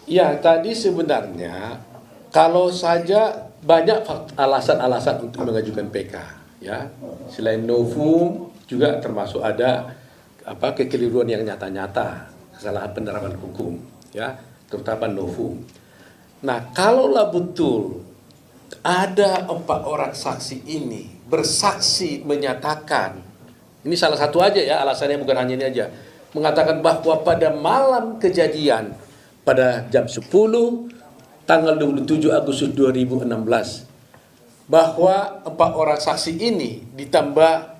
Ya tadi sebenarnya kalau saja banyak alasan-alasan untuk mengajukan PK, ya selain novum juga termasuk ada kekeliruan yang nyata-nyata, kesalahan penerapan hukum, ya terutama novum. Nah kalaulah betul ada 4 orang saksi ini bersaksi menyatakan, ini salah satu aja ya alasannya, bukan hanya ini aja, mengatakan bahwa pada malam kejadian pada jam 10 tanggal 27 Agustus 2016 bahwa 4 orang saksi ini ditambah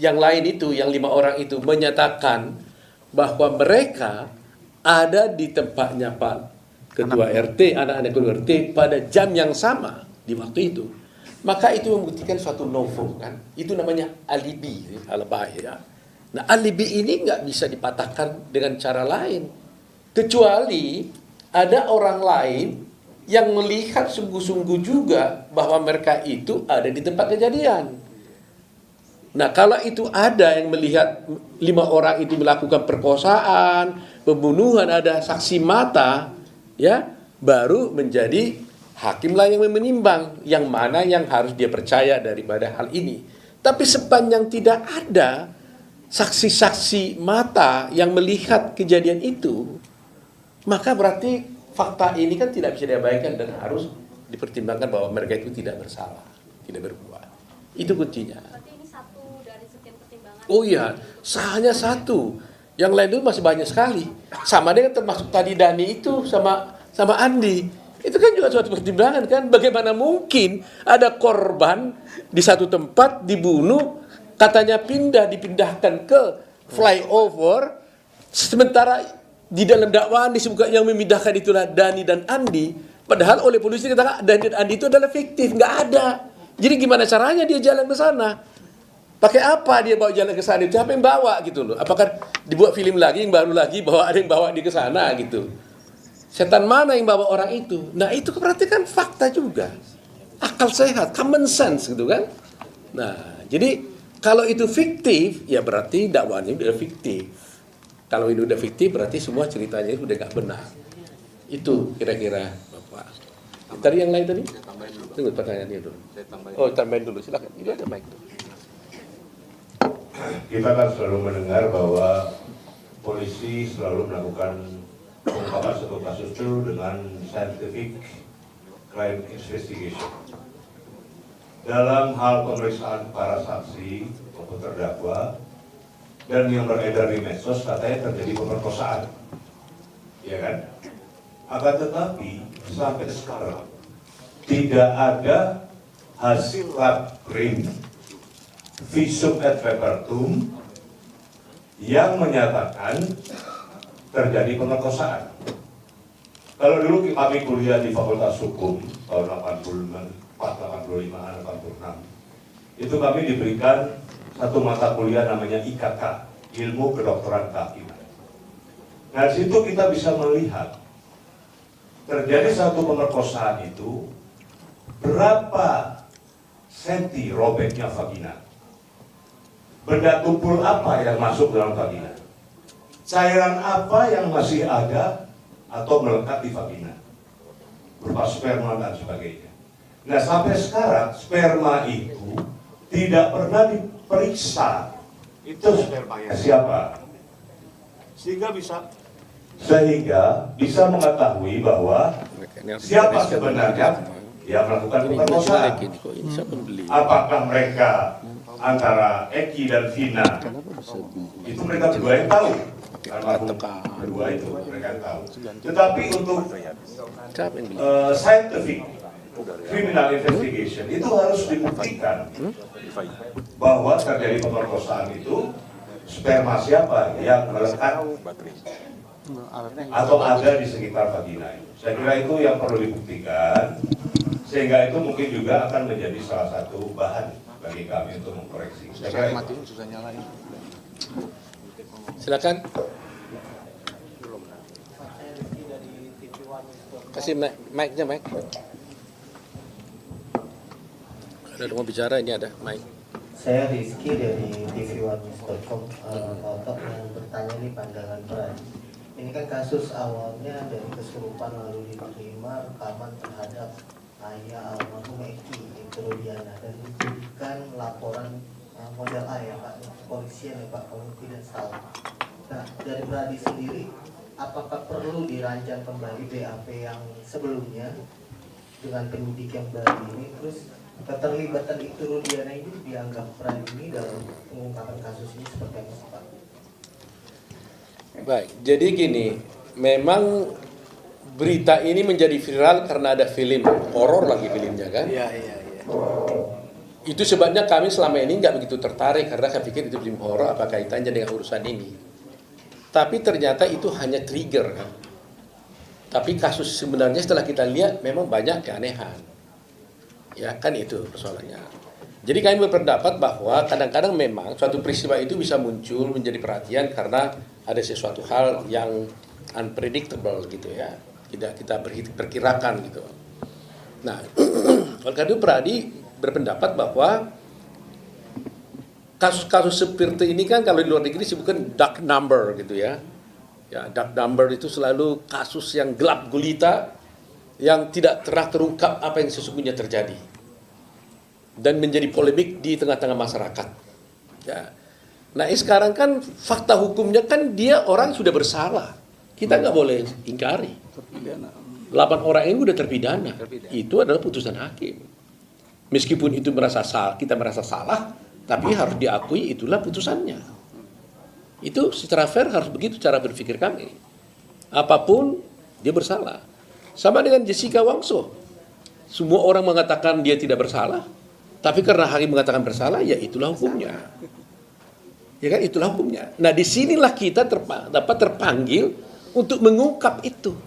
yang lain itu, yang 5 orang itu menyatakan bahwa mereka ada di tempatnya Pak Ketua RT, anak-anak Ketua RT pada jam yang sama di waktu itu. maka itu membuktikan suatu novum kan. Itu namanya alibi, ya. Nah, alibi ini nggak bisa dipatahkan dengan cara lain, kecuali ada orang lain yang melihat sungguh-sungguh juga bahwa mereka itu ada di tempat kejadian. Nah, kalau itu ada yang melihat 5 orang itu melakukan perkosaan, pembunuhan, ada saksi mata, ya, baru menjadi hakimlah yang menimbang yang mana yang harus dia percaya daripada hal ini. Tapi sepanjang tidak ada saksi-saksi mata yang melihat kejadian itu, maka berarti fakta ini kan tidak bisa diabaikan dan harus dipertimbangkan bahwa mereka itu tidak bersalah, tidak berbuat. Itu kuncinya. Berarti ini satu dari sekian pertimbangan. Oh iya, hanya satu. Yang lain itu masih banyak sekali. Sama dengan termasuk tadi Dani itu sama Andi. Itu kan juga suatu pertimbangan kan. Bagaimana mungkin ada korban di satu tempat dibunuh, katanya dipindahkan ke flyover, sementara di dalam dakwaan disebutkan yang memindahkan itulah Dani dan Andi, padahal oleh polisi dikatakan Dani dan Andi itu adalah fiktif, nggak ada. Jadi gimana caranya dia jalan ke sana? Pakai apa dia bawa jalan ke sana? Itu apa yang bawa gitu loh? Apakah dibuat film lagi yang baru lagi bahwa ada yang bawa dia ke sana gitu? Setan mana yang bawa orang itu? Nah, itu berarti kan fakta juga. Akal sehat, common sense gitu kan? Nah, jadi kalau itu fiktif, ya berarti dakwaannya udah fiktif. Kalau ini udah fiktif, berarti semua ceritanya itu udah gak benar. Itu kira-kira Bapak. Tadi yang lain tadi? Tunggu pertanyaannya dulu. Oh, tambahin dulu. Silakan. Ini ada mic tuh. Kita kan selalu mendengar bahwa polisi selalu melakukan pengungkapan satu kasus itu dengan scientific crime investigation. Dalam hal pemeriksaan para saksi maupun terdakwa dan yang beredar di medsos katanya terjadi pemerkosaan, ya kan? Akan tetapi sampai sekarang tidak ada hasil labrim visum et repertum yang menyatakan terjadi pemerkosaan. Kalau dulu kami kuliah di Fakultas Hukum tahun 85-86, itu kami diberikan satu mata kuliah namanya IKK, Ilmu Kedokteran Kehakiman. Nah, di situ kita bisa melihat terjadi satu pemerkosaan itu berapa senti robeknya vagina, benda tumpul apa yang masuk dalam vagina, cairan apa yang masih ada atau melekat di vagina, berupa sperma dan sebagainya. Nah, sampai sekarang sperma itu tidak pernah diperiksa. Itu spermanya siapa? Sehingga bisa mengetahui bahwa siapa sebenarnya yang melakukan pemerkosaan. Apakah mereka antara Eki dan Vina? Itu mereka berdua yang tahu. Berdua itu mereka yang tahu. Tetapi untuk scientific criminal investigation itu harus dibuktikan bahwa terjadi pemerkosaan itu sperma siapa yang melekat atau ada di sekitar vagina. Saya kira itu yang perlu dibuktikan, sehingga itu mungkin juga akan menjadi salah satu bahan bagi kami untuk mengkoreksi. Saya kira itu. Silakan. Kasih mic-nya, mic. Ada mau bicara, ini ada mic. Saya Rizky dari tv1news.com. Bapak yang bertanya nih pandangan peran. Ini kan kasus awalnya dari kesurupan lalu diterima rekaman terhadap ayah almarhum Eki Rudiana dan diberikan laporan model A ya Pak, kepolisian ya Pak kalau tidak salah. Nah, dari Brady sendiri, apakah perlu dirancang kembali BAP yang sebelumnya dengan penyidik yang baru ini, terus keterlibatan itu Rudiana ini dianggap peran ini dalam pengungkapan kasus ini seperti apa Pak? Baik, jadi gini, memang berita ini menjadi viral karena ada film horor lagi filmnya kan? Iya. Itu sebabnya kami selama ini nggak begitu tertarik karena saya pikir itu film horor apa kaitannya dengan urusan ini. Tapi ternyata itu hanya trigger kan. Tapi kasus sebenarnya setelah kita lihat memang banyak keanehan. Ya kan itu persoalannya. Jadi kami berpendapat bahwa kadang-kadang memang suatu peristiwa itu bisa muncul menjadi perhatian karena ada sesuatu hal yang unpredictable gitu ya, tidak kita perkirakan gitu. Nah, oleh karena itu Pradi berpendapat bahwa kasus-kasus seperti ini kan kalau di luar negeri disebutkan dark number gitu ya. Ya, dark number itu selalu kasus yang gelap gulita yang tidak terungkap apa yang sesungguhnya terjadi. Dan menjadi polemik di tengah-tengah masyarakat. Ya. Nah sekarang kan fakta hukumnya kan dia orang sudah bersalah. Kita nggak boleh ingkari. 8 orang ini udah terpidana. Itu adalah putusan hakim. Meskipun itu kita merasa salah, tapi harus diakui itulah putusannya. Itu secara fair harus begitu cara berpikir kami. Apapun dia bersalah. Sama dengan Jessica Wangso. Semua orang mengatakan dia tidak bersalah. Tapi karena hakim mengatakan bersalah, ya itulah hukumnya. Ya kan, itulah hukumnya. Nah, disinilah kita dapat terpanggil untuk mengungkap itu.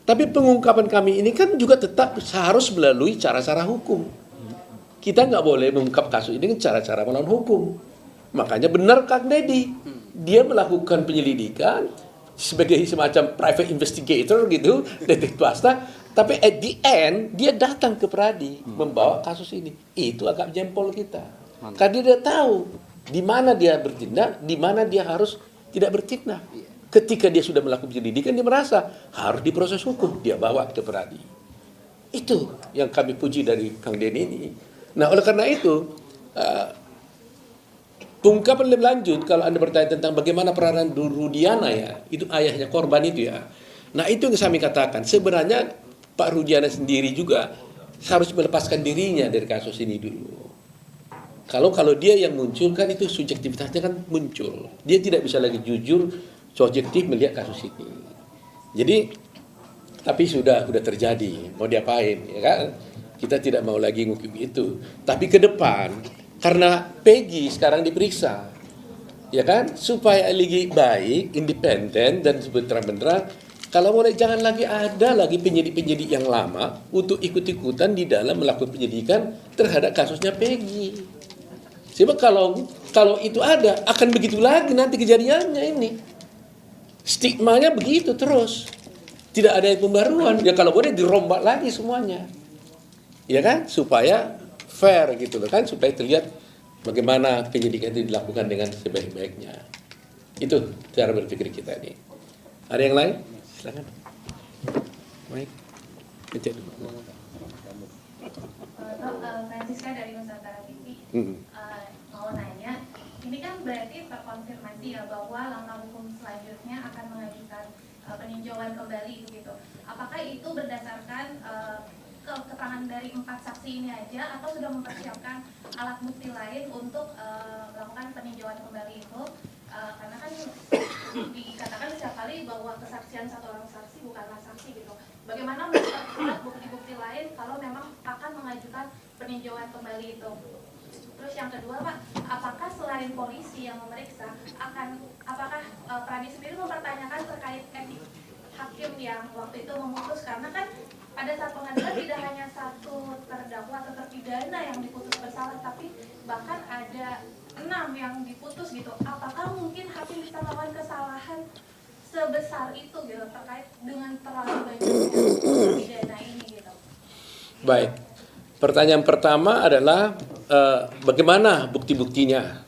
Tapi pengungkapan kami ini kan juga tetap harus melalui cara-cara hukum. Kita nggak boleh mengungkap kasus ini dengan cara-cara melawan hukum. Makanya benar Kang Deddy, dia melakukan penyelidikan sebagai semacam private investigator gitu, detektif swasta. Tapi at the end, dia datang ke Pradi membawa kasus ini. Itu agak jempol kita. Karena dia tahu di mana dia bertindak, di mana dia harus tidak bertindak. Ketika dia sudah melakukan penyelidikan, dia merasa harus diproses hukum. Dia bawa ke Pradi. Itu yang kami puji dari Kang Denny ini. Nah, oleh karena itu, ungkapan lebih lanjut, kalau Anda bertanya tentang bagaimana peranan Rudiana ya, itu ayahnya korban itu ya. Nah, itu yang kami katakan. Sebenarnya Pak Rudiana sendiri juga harus melepaskan dirinya dari kasus ini dulu. Kalau dia yang muncul kan itu subjektivitasnya kan muncul. Dia tidak bisa lagi jujur, subjektif melihat kasus ini. Jadi, tapi sudah terjadi, mau diapain ya kan? Kita tidak mau lagi ngukip itu. Tapi ke depan, karena Peggy sekarang diperiksa, ya kan? Supaya lagi baik, independen dan terang-benderang. Kalau boleh jangan lagi ada lagi penyidik-penyidik yang lama untuk ikut-ikutan di dalam melakukan penyidikan terhadap kasusnya Peggy. Sebab kalau itu ada akan begitu lagi nanti kejadiannya ini. Stigmanya begitu terus. Tidak ada yang pembaruan. Ya kalau boleh dirombak lagi semuanya. Ya kan? Supaya fair gitu loh kan, supaya terlihat bagaimana penyidikan itu dilakukan dengan sebaik-baiknya. Itu cara berpikir kita ini. Ada yang lain? Silakan. Baik. Kecil dulu. Francisca dari Nusantara TV. Mau nanya, ini kan berarti terkonfirmasi ya bahwa langkah hukum selanjutnya akan mengajukan peninjauan kembali begitu. Apakah itu berdasarkan keterangan dari 4 saksi ini aja atau sudah mempersiapkan alat bukti lain untuk melakukan peninjauan kembali itu? Karena kan dikatakan setiap kali bahwa kesaksian satu orang saksi bukanlah saksi gitu. Bagaimana memperkuat bukti-bukti lain kalau memang akan mengajukan peninjauan kembali itu? Terus yang kedua Pak, apakah selain polisi yang memeriksa, apakah Pradi sendiri mempertanyakan terkait etik hakim yang waktu itu memutus? Karena kan pada saat pengadilan tidak hanya satu terdakwa atau terpidana yang diputus bersalah, tapi bahkan ada 6 yang diputus gitu. Apakah mungkin hakim bisa melakukan kesalahan sebesar itu gitu terkait dengan terlalu banyaknya terpidana ini gitu? Baik. Pertanyaan pertama adalah bagaimana bukti-buktinya?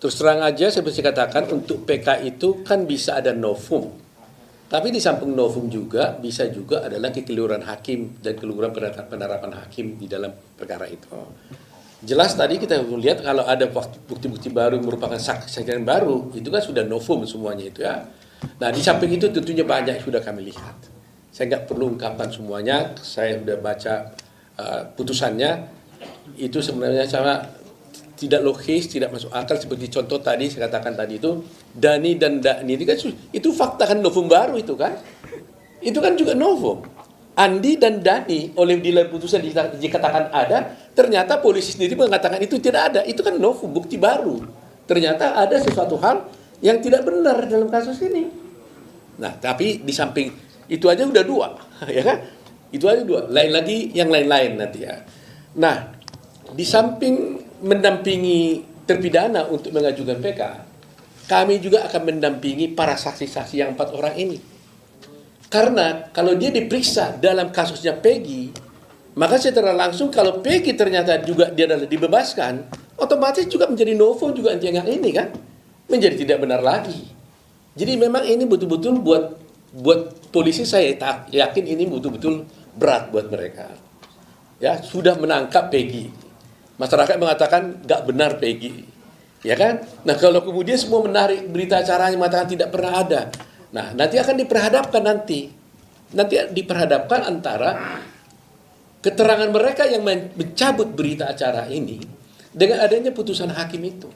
Terus terang aja saya bisa katakan untuk PK itu kan bisa ada novum. Tapi di samping novum juga bisa juga adalah kekeliruan hakim dan kekeliruan penerapan hakim di dalam perkara itu. Jelas tadi kita lihat kalau ada bukti-bukti baru merupakan saksian baru, itu kan sudah novum semuanya itu ya. Nah di samping itu tentunya banyak sudah kami lihat. Saya nggak perlu ungkapkan semuanya, saya sudah baca putusannya. Itu sebenarnya sama tidak logis, tidak masuk akal seperti contoh tadi saya katakan tadi itu Dani dan Dani ini kan itu fakta kan novum baru itu kan. Itu kan juga novum. Andi dan Dani oleh di dalam putusan dikatakan ada, ternyata polisi sendiri mengatakan itu tidak ada. Itu kan novum, bukti baru. Ternyata ada sesuatu hal yang tidak benar dalam kasus ini. Nah, tapi di samping itu aja udah 2, ya kan? Itu aja 2. Lain lagi yang lain-lain nanti ya. Nah, di samping mendampingi terpidana untuk mengajukan PK, kami juga akan mendampingi para saksi-saksi yang 4 orang ini. Karena kalau dia diperiksa dalam kasusnya Peggy, maka secara langsung kalau Peggy ternyata juga dia adalah dibebaskan, otomatis juga menjadi novo juga yang ini kan, menjadi tidak benar lagi. Jadi memang ini betul-betul buat polisi, saya yakin ini betul-betul berat buat mereka. Ya, sudah menangkap Peggy. Masyarakat mengatakan nggak benar Peggy. Ya kan? Nah, kalau kemudian semua menarik berita acaranya mengatakan tidak pernah ada. Nah, nanti akan diperhadapkan nanti diperhadapkan antara keterangan mereka yang mencabut berita acara ini dengan adanya putusan hakim itu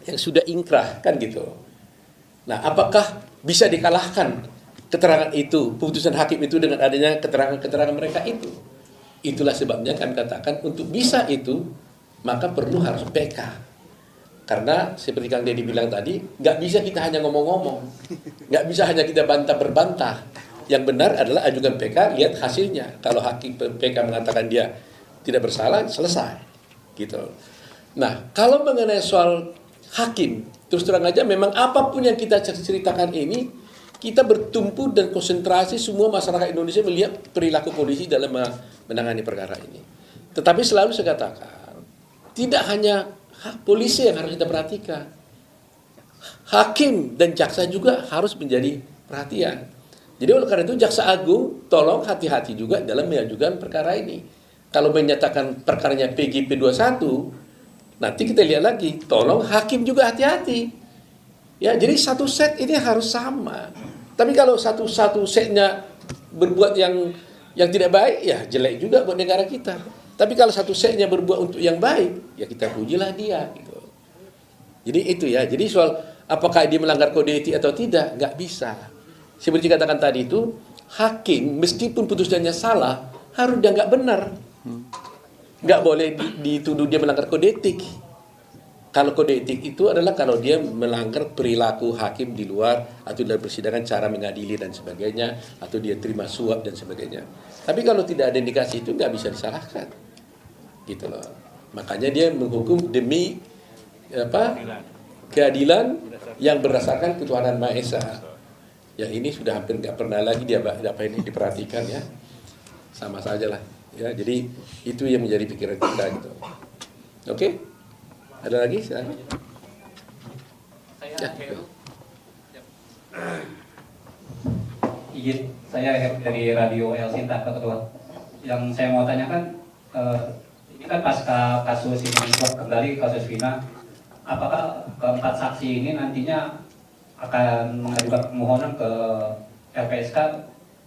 yang sudah ingkrah kan gitu. Nah, apakah bisa dikalahkan keterangan itu, putusan hakim itu dengan adanya keterangan-keterangan mereka itu? Itulah sebabnya kami katakan untuk bisa itu maka perlu harus PK. Karena seperti Kang Deddy bilang tadi, nggak bisa kita hanya ngomong-ngomong, nggak bisa hanya kita bantah-berbantah. Yang benar adalah ajukan PK, lihat hasilnya. Kalau hakim PK mengatakan dia tidak bersalah, selesai, gitu. Nah, kalau mengenai soal hakim, terus terang aja, memang apapun yang kita ceritakan ini, kita bertumpu dan konsentrasi semua masyarakat Indonesia melihat perilaku polisi dalam menangani perkara ini. Tetapi selalu saya katakan, tidak hanya polisi yang harus kita perhatikan, hakim dan jaksa juga harus menjadi perhatian. Jadi oleh karena itu Jaksa Agung tolong hati-hati juga dalam mengajukan perkara ini. Kalau menyatakan perkaranya PGP 21, nanti kita lihat lagi, tolong hakim juga hati-hati. Ya, jadi satu set ini harus sama. Tapi kalau satu setnya berbuat yang tidak baik, ya jelek juga buat negara kita. Tapi kalau satu setnya berbuat untuk yang baik, ya kita pujilah dia. Gitu. Jadi itu ya. Jadi soal apakah dia melanggar kode etik atau tidak, nggak bisa. Seperti katakan tadi itu, hakim meskipun putusannya salah, harus dianggap benar. Nggak boleh dituduh dia melanggar kode etik. Kalau kode etik itu adalah kalau dia melanggar perilaku hakim di luar atau dalam persidangan cara mengadili dan sebagainya, atau dia terima suap dan sebagainya. Tapi kalau tidak ada indikasi itu nggak bisa disalahkan. Gitu loh. Makanya dia menghukum demi keadilan yang berdasarkan ketuhanan Maha Esa. Yang ini sudah hampir nggak pernah lagi dia ini diperhatikan ya, sama saja lah. Ya, jadi itu yang menjadi pikiran kita gitu. Oke, ada lagi? Silakan. Ya. Izin, saya dari Radio El Sinta, Pak Ketua. Yang saya mau tanyakan, ini kan pasca kasus ini kembali kasus Vina, apakah keempat saksi ini nantinya akan mengajukan permohonan ke LPSK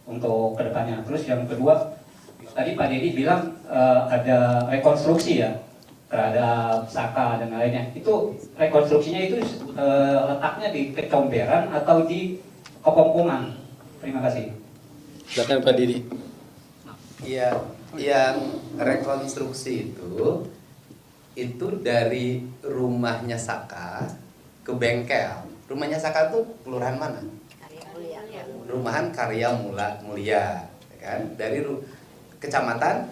untuk kedepannya? Terus yang kedua, tadi Pak Deddy bilang ada rekonstruksi ya terhadap Saka dan lainnya. Itu rekonstruksinya itu letaknya di Kecomberan atau di Kepongkungan? Terima kasih. Silakan Pak Deddy. Iya, yang rekonstruksi itu dari rumahnya Saka ke bengkel. Rumahnya Saka itu kelurahan mana? Rumahan Karya Mulia, kan? Dari kecamatan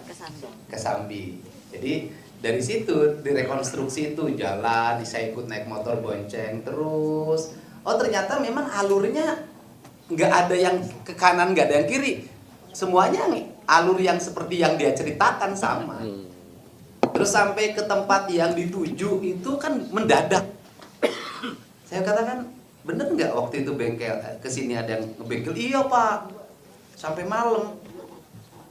Kesambi. Jadi dari situ direkonstruksi itu jalan, saya ikut naik motor bonceng terus. Oh ternyata memang alurnya nggak ada yang ke kanan, nggak ada yang kiri. Semuanya alur yang seperti yang dia ceritakan sama. Terus sampai ke tempat yang dituju itu kan mendadak. Saya katakan, bener nggak waktu itu bengkel kesini ada yang ngebengkel? Iya Pak, sampai malam.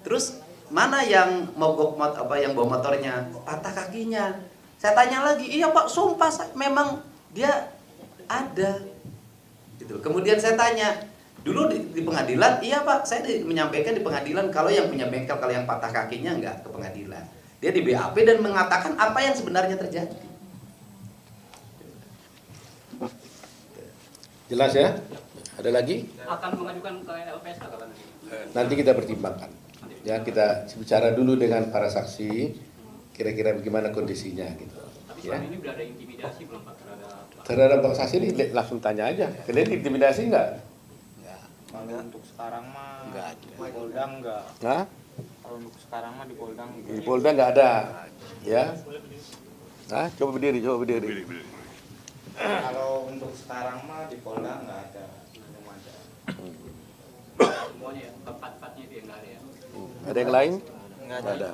Terus mana yang mogok yang bawa motornya? Patah kakinya. Saya tanya lagi, iya Pak, sumpah memang dia ada. Gitu. Kemudian saya tanya, dulu di pengadilan, iya Pak, saya menyampaikan di pengadilan kalau yang punya bengkel, kalau yang patah kakinya nggak ke pengadilan. Dia di BAP dan mengatakan apa yang sebenarnya terjadi. Jelas ya? Ada lagi? Akan mengajukan ke LPSK kapan? Nanti kita pertimbangkan. Ya, kita bicara dulu dengan para saksi, kira-kira bagaimana kondisinya gitu. Tapi Ya. selama ini udah ada intimidasi belum Pak Terhadap Bang saksi ini langsung tanya aja. Kalian intimidasi enggak? Kalau untuk sekarang mah enggak ada. Polda enggak. Hah? Kalau untuk sekarang mah di Polda Di Polda nggak ada, ya? Nah, coba berdiri. Kalau untuk sekarang mah di Polda nggak ada, belum ada. Semuanya tempat-tempatnya itu yang nggak ada ya. Ada yang lain? Nggak ada.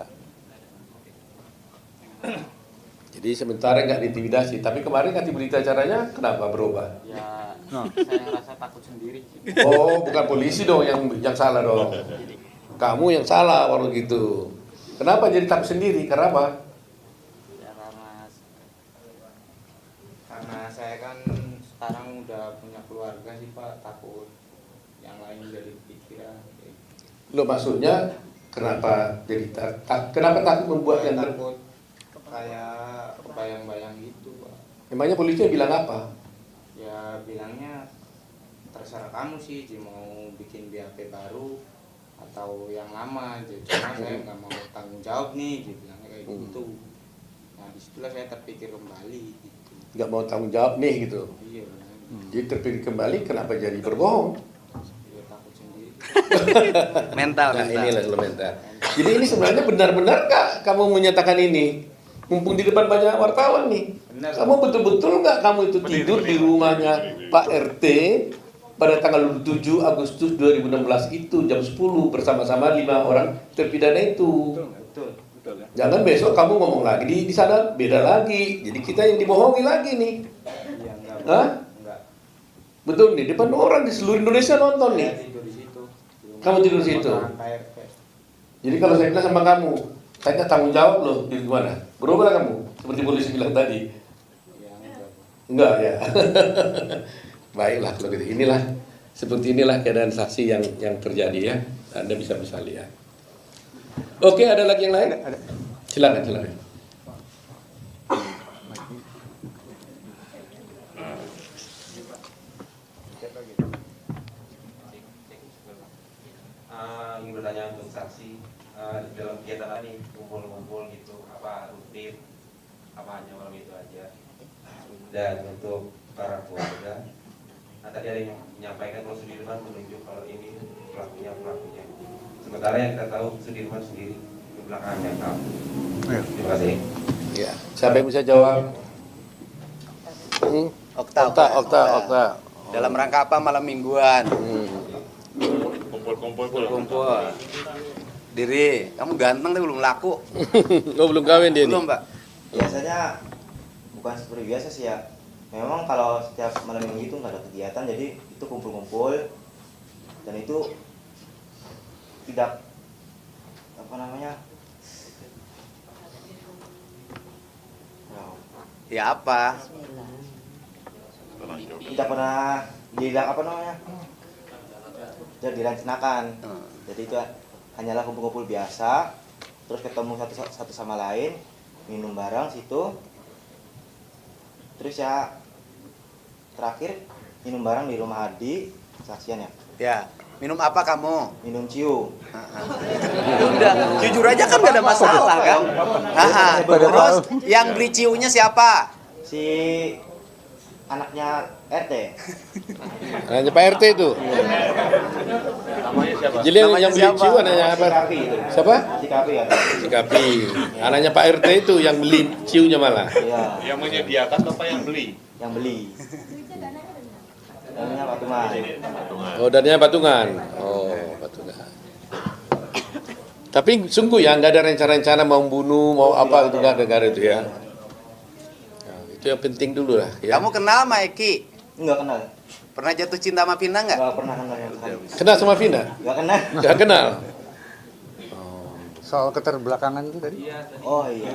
Jadi sementara nggak diintimidasi, tapi kemarin kasih berita acaranya kenapa berubah? Ya, saya ngerasa takut sendiri. Oh, bukan polisi dong yang salah dong. Kamu yang salah waktu gitu. Kenapa jadi takut sendiri? Karena apa? Ya karena saya kan sekarang udah punya keluarga sih Pak, takut yang lain jadi pikiran. Lo maksudnya kenapa jadi kenapa takut membuat yang takut kayak kebayang-bayang gitu Pak. Emangnya polisi bilang apa? Ya bilangnya terserah kamu sih, mau bikin BAP baru atau yang lama, cuma saya nggak mau tanggung jawab nih, dia bilangnya kayak gitu. Nah disitulah saya terpikir kembali gitu. Nggak mau tanggung jawab nih gitu. Iya. Jadi terpikir kembali, kenapa jadi berbohong? Iya, takut sendiri. Mental. Nah inilah lo mental. Jadi ini sebenarnya benar-benar kak kamu menyatakan ini? Mumpung di depan banyak wartawan nih. Benar. Kamu betul-betul nggak kamu itu tidur di rumahnya Pak RT pada tanggal 7 Agustus 2016 itu jam 10 bersama-sama 5 orang terpidana itu. Betul. Jangan besok kamu ngomong lagi di sana beda lagi. Jadi kita yang dibohongi lagi nih. Iya, enggak. Hah? Enggak. Betul nih, depan orang di seluruh Indonesia nonton nih. Saya tidur di situ. Kamu tidur di situ. Jadi kalau saya bilang sama kamu, saya tanggung jawab loh, di gimana? Berubahlah kamu, seperti polisi bilang tadi. Ya, Enggak ya. Baiklah kalau gitu. Seperti inilah keadaan saksi yang terjadi ya. Anda bisa lihat. Oke, ada lagi yang lain? Silakan. Ingin bertanya untuk saksi dalam kegiatan ini kumpul-kumpul gitu, apa rutin, apa hanya malam itu aja? Dan untuk para keluarga, tadi ada yang menyampaikan kalau Sudirman menunjuk kalau ini pelakunya. Sementara yang kita tahu Sudirman sendiri di belakangnya kamu. Terima kasih. Ya, siapa yang bisa jawab? Okta. Dalam rangka apa malam mingguan? Kumpul. Diri, kamu ganteng tapi belum laku. Oh, belum kawin dia belum, nih? Mbak. Biasanya bukan seperti biasa sih ya. Memang kalau setiap malam minggu itu nggak ada kegiatan, jadi itu kumpul-kumpul dan itu tidak Ya apa? tidak pernah tidak direncanakan. Jadi itu hanyalah kumpul-kumpul biasa, terus ketemu satu sama lain, minum bareng situ, terus ya terakhir minum bareng di rumah Adi saksian ya. Ya, minum apa kamu? Minum ciu. Udah, jujur aja kan gak ada masalah kan? Terus yang beli ciunya siapa? Si anaknya RT. Anaknya Pak RT itu. Namanya siapa? Jadi yang beli ciu anaknya apa? Siapa? Si Kapi ya. Si Kapi. Anaknya Pak RT itu yang beli ciunya malah. Iya. Yang menyediakan apa yang beli? Yang beli. Namanya Patungan. Oh, dananya patungan. Tapi sungguh ya nggak ada rencana-rencana mau bunuh, mau apa itu nggak ada itu ya. Nah, itu yang penting dulu lah. Ya. Kamu kenal sama Eki? Enggak kenal. Pernah jatuh cinta sama Vina nggak? Enggak pernah kenal yang sekali. Kenal sama Vina? Enggak kenal. Nggak kenal. Soal keterbelakangan itu tadi? Oh iya.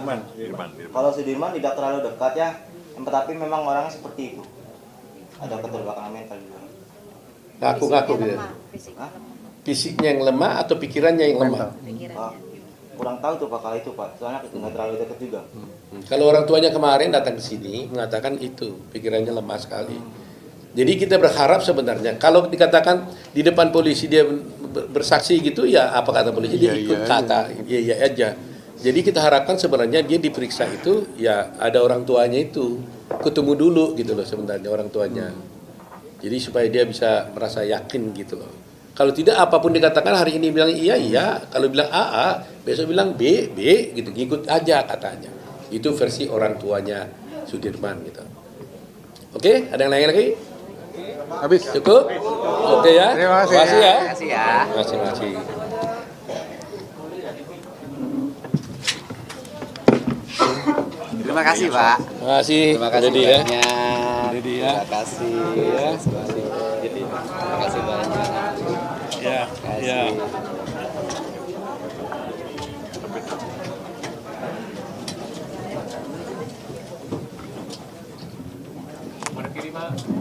Kalau Sudirman tidak terlalu dekat ya, tapi memang orangnya seperti itu. Ada keterbelakangan mental juga. Ngaku-ngaku gitu. Fisiknya yang lemah atau pikirannya yang lemah? Kurang tahu tuh Pak kalau itu Pak, soalnya nggak terlalu dekat juga. Kalau orang tuanya kemarin datang ke sini mengatakan itu pikirannya lemah sekali. Jadi kita berharap sebenarnya kalau dikatakan di depan polisi dia bersaksi gitu ya apa kata polisi dia ikut kata iya aja. Jadi kita harapkan sebenarnya dia diperiksa itu ya ada orang tuanya itu ketemu dulu gitu loh sebenarnya orang tuanya. Jadi supaya dia bisa merasa yakin gitu loh. Kalau tidak apapun dikatakan hari ini bilang iya iya, kalau bilang A, besok bilang B gitu, ngikut aja katanya. Itu versi orang tuanya Sudirman gitu. Oke, ada yang lain lagi? Habis. Cukup? Oke ya. Terima kasih ya. Terima kasih ya. Terima kasih. Terima kasih Pak. Terima kasih. Terima kasih Dedi ya. banyak. Dedi ya. Terima kasih. Terima kasih banyak. Ya. Terima kasih. Ya.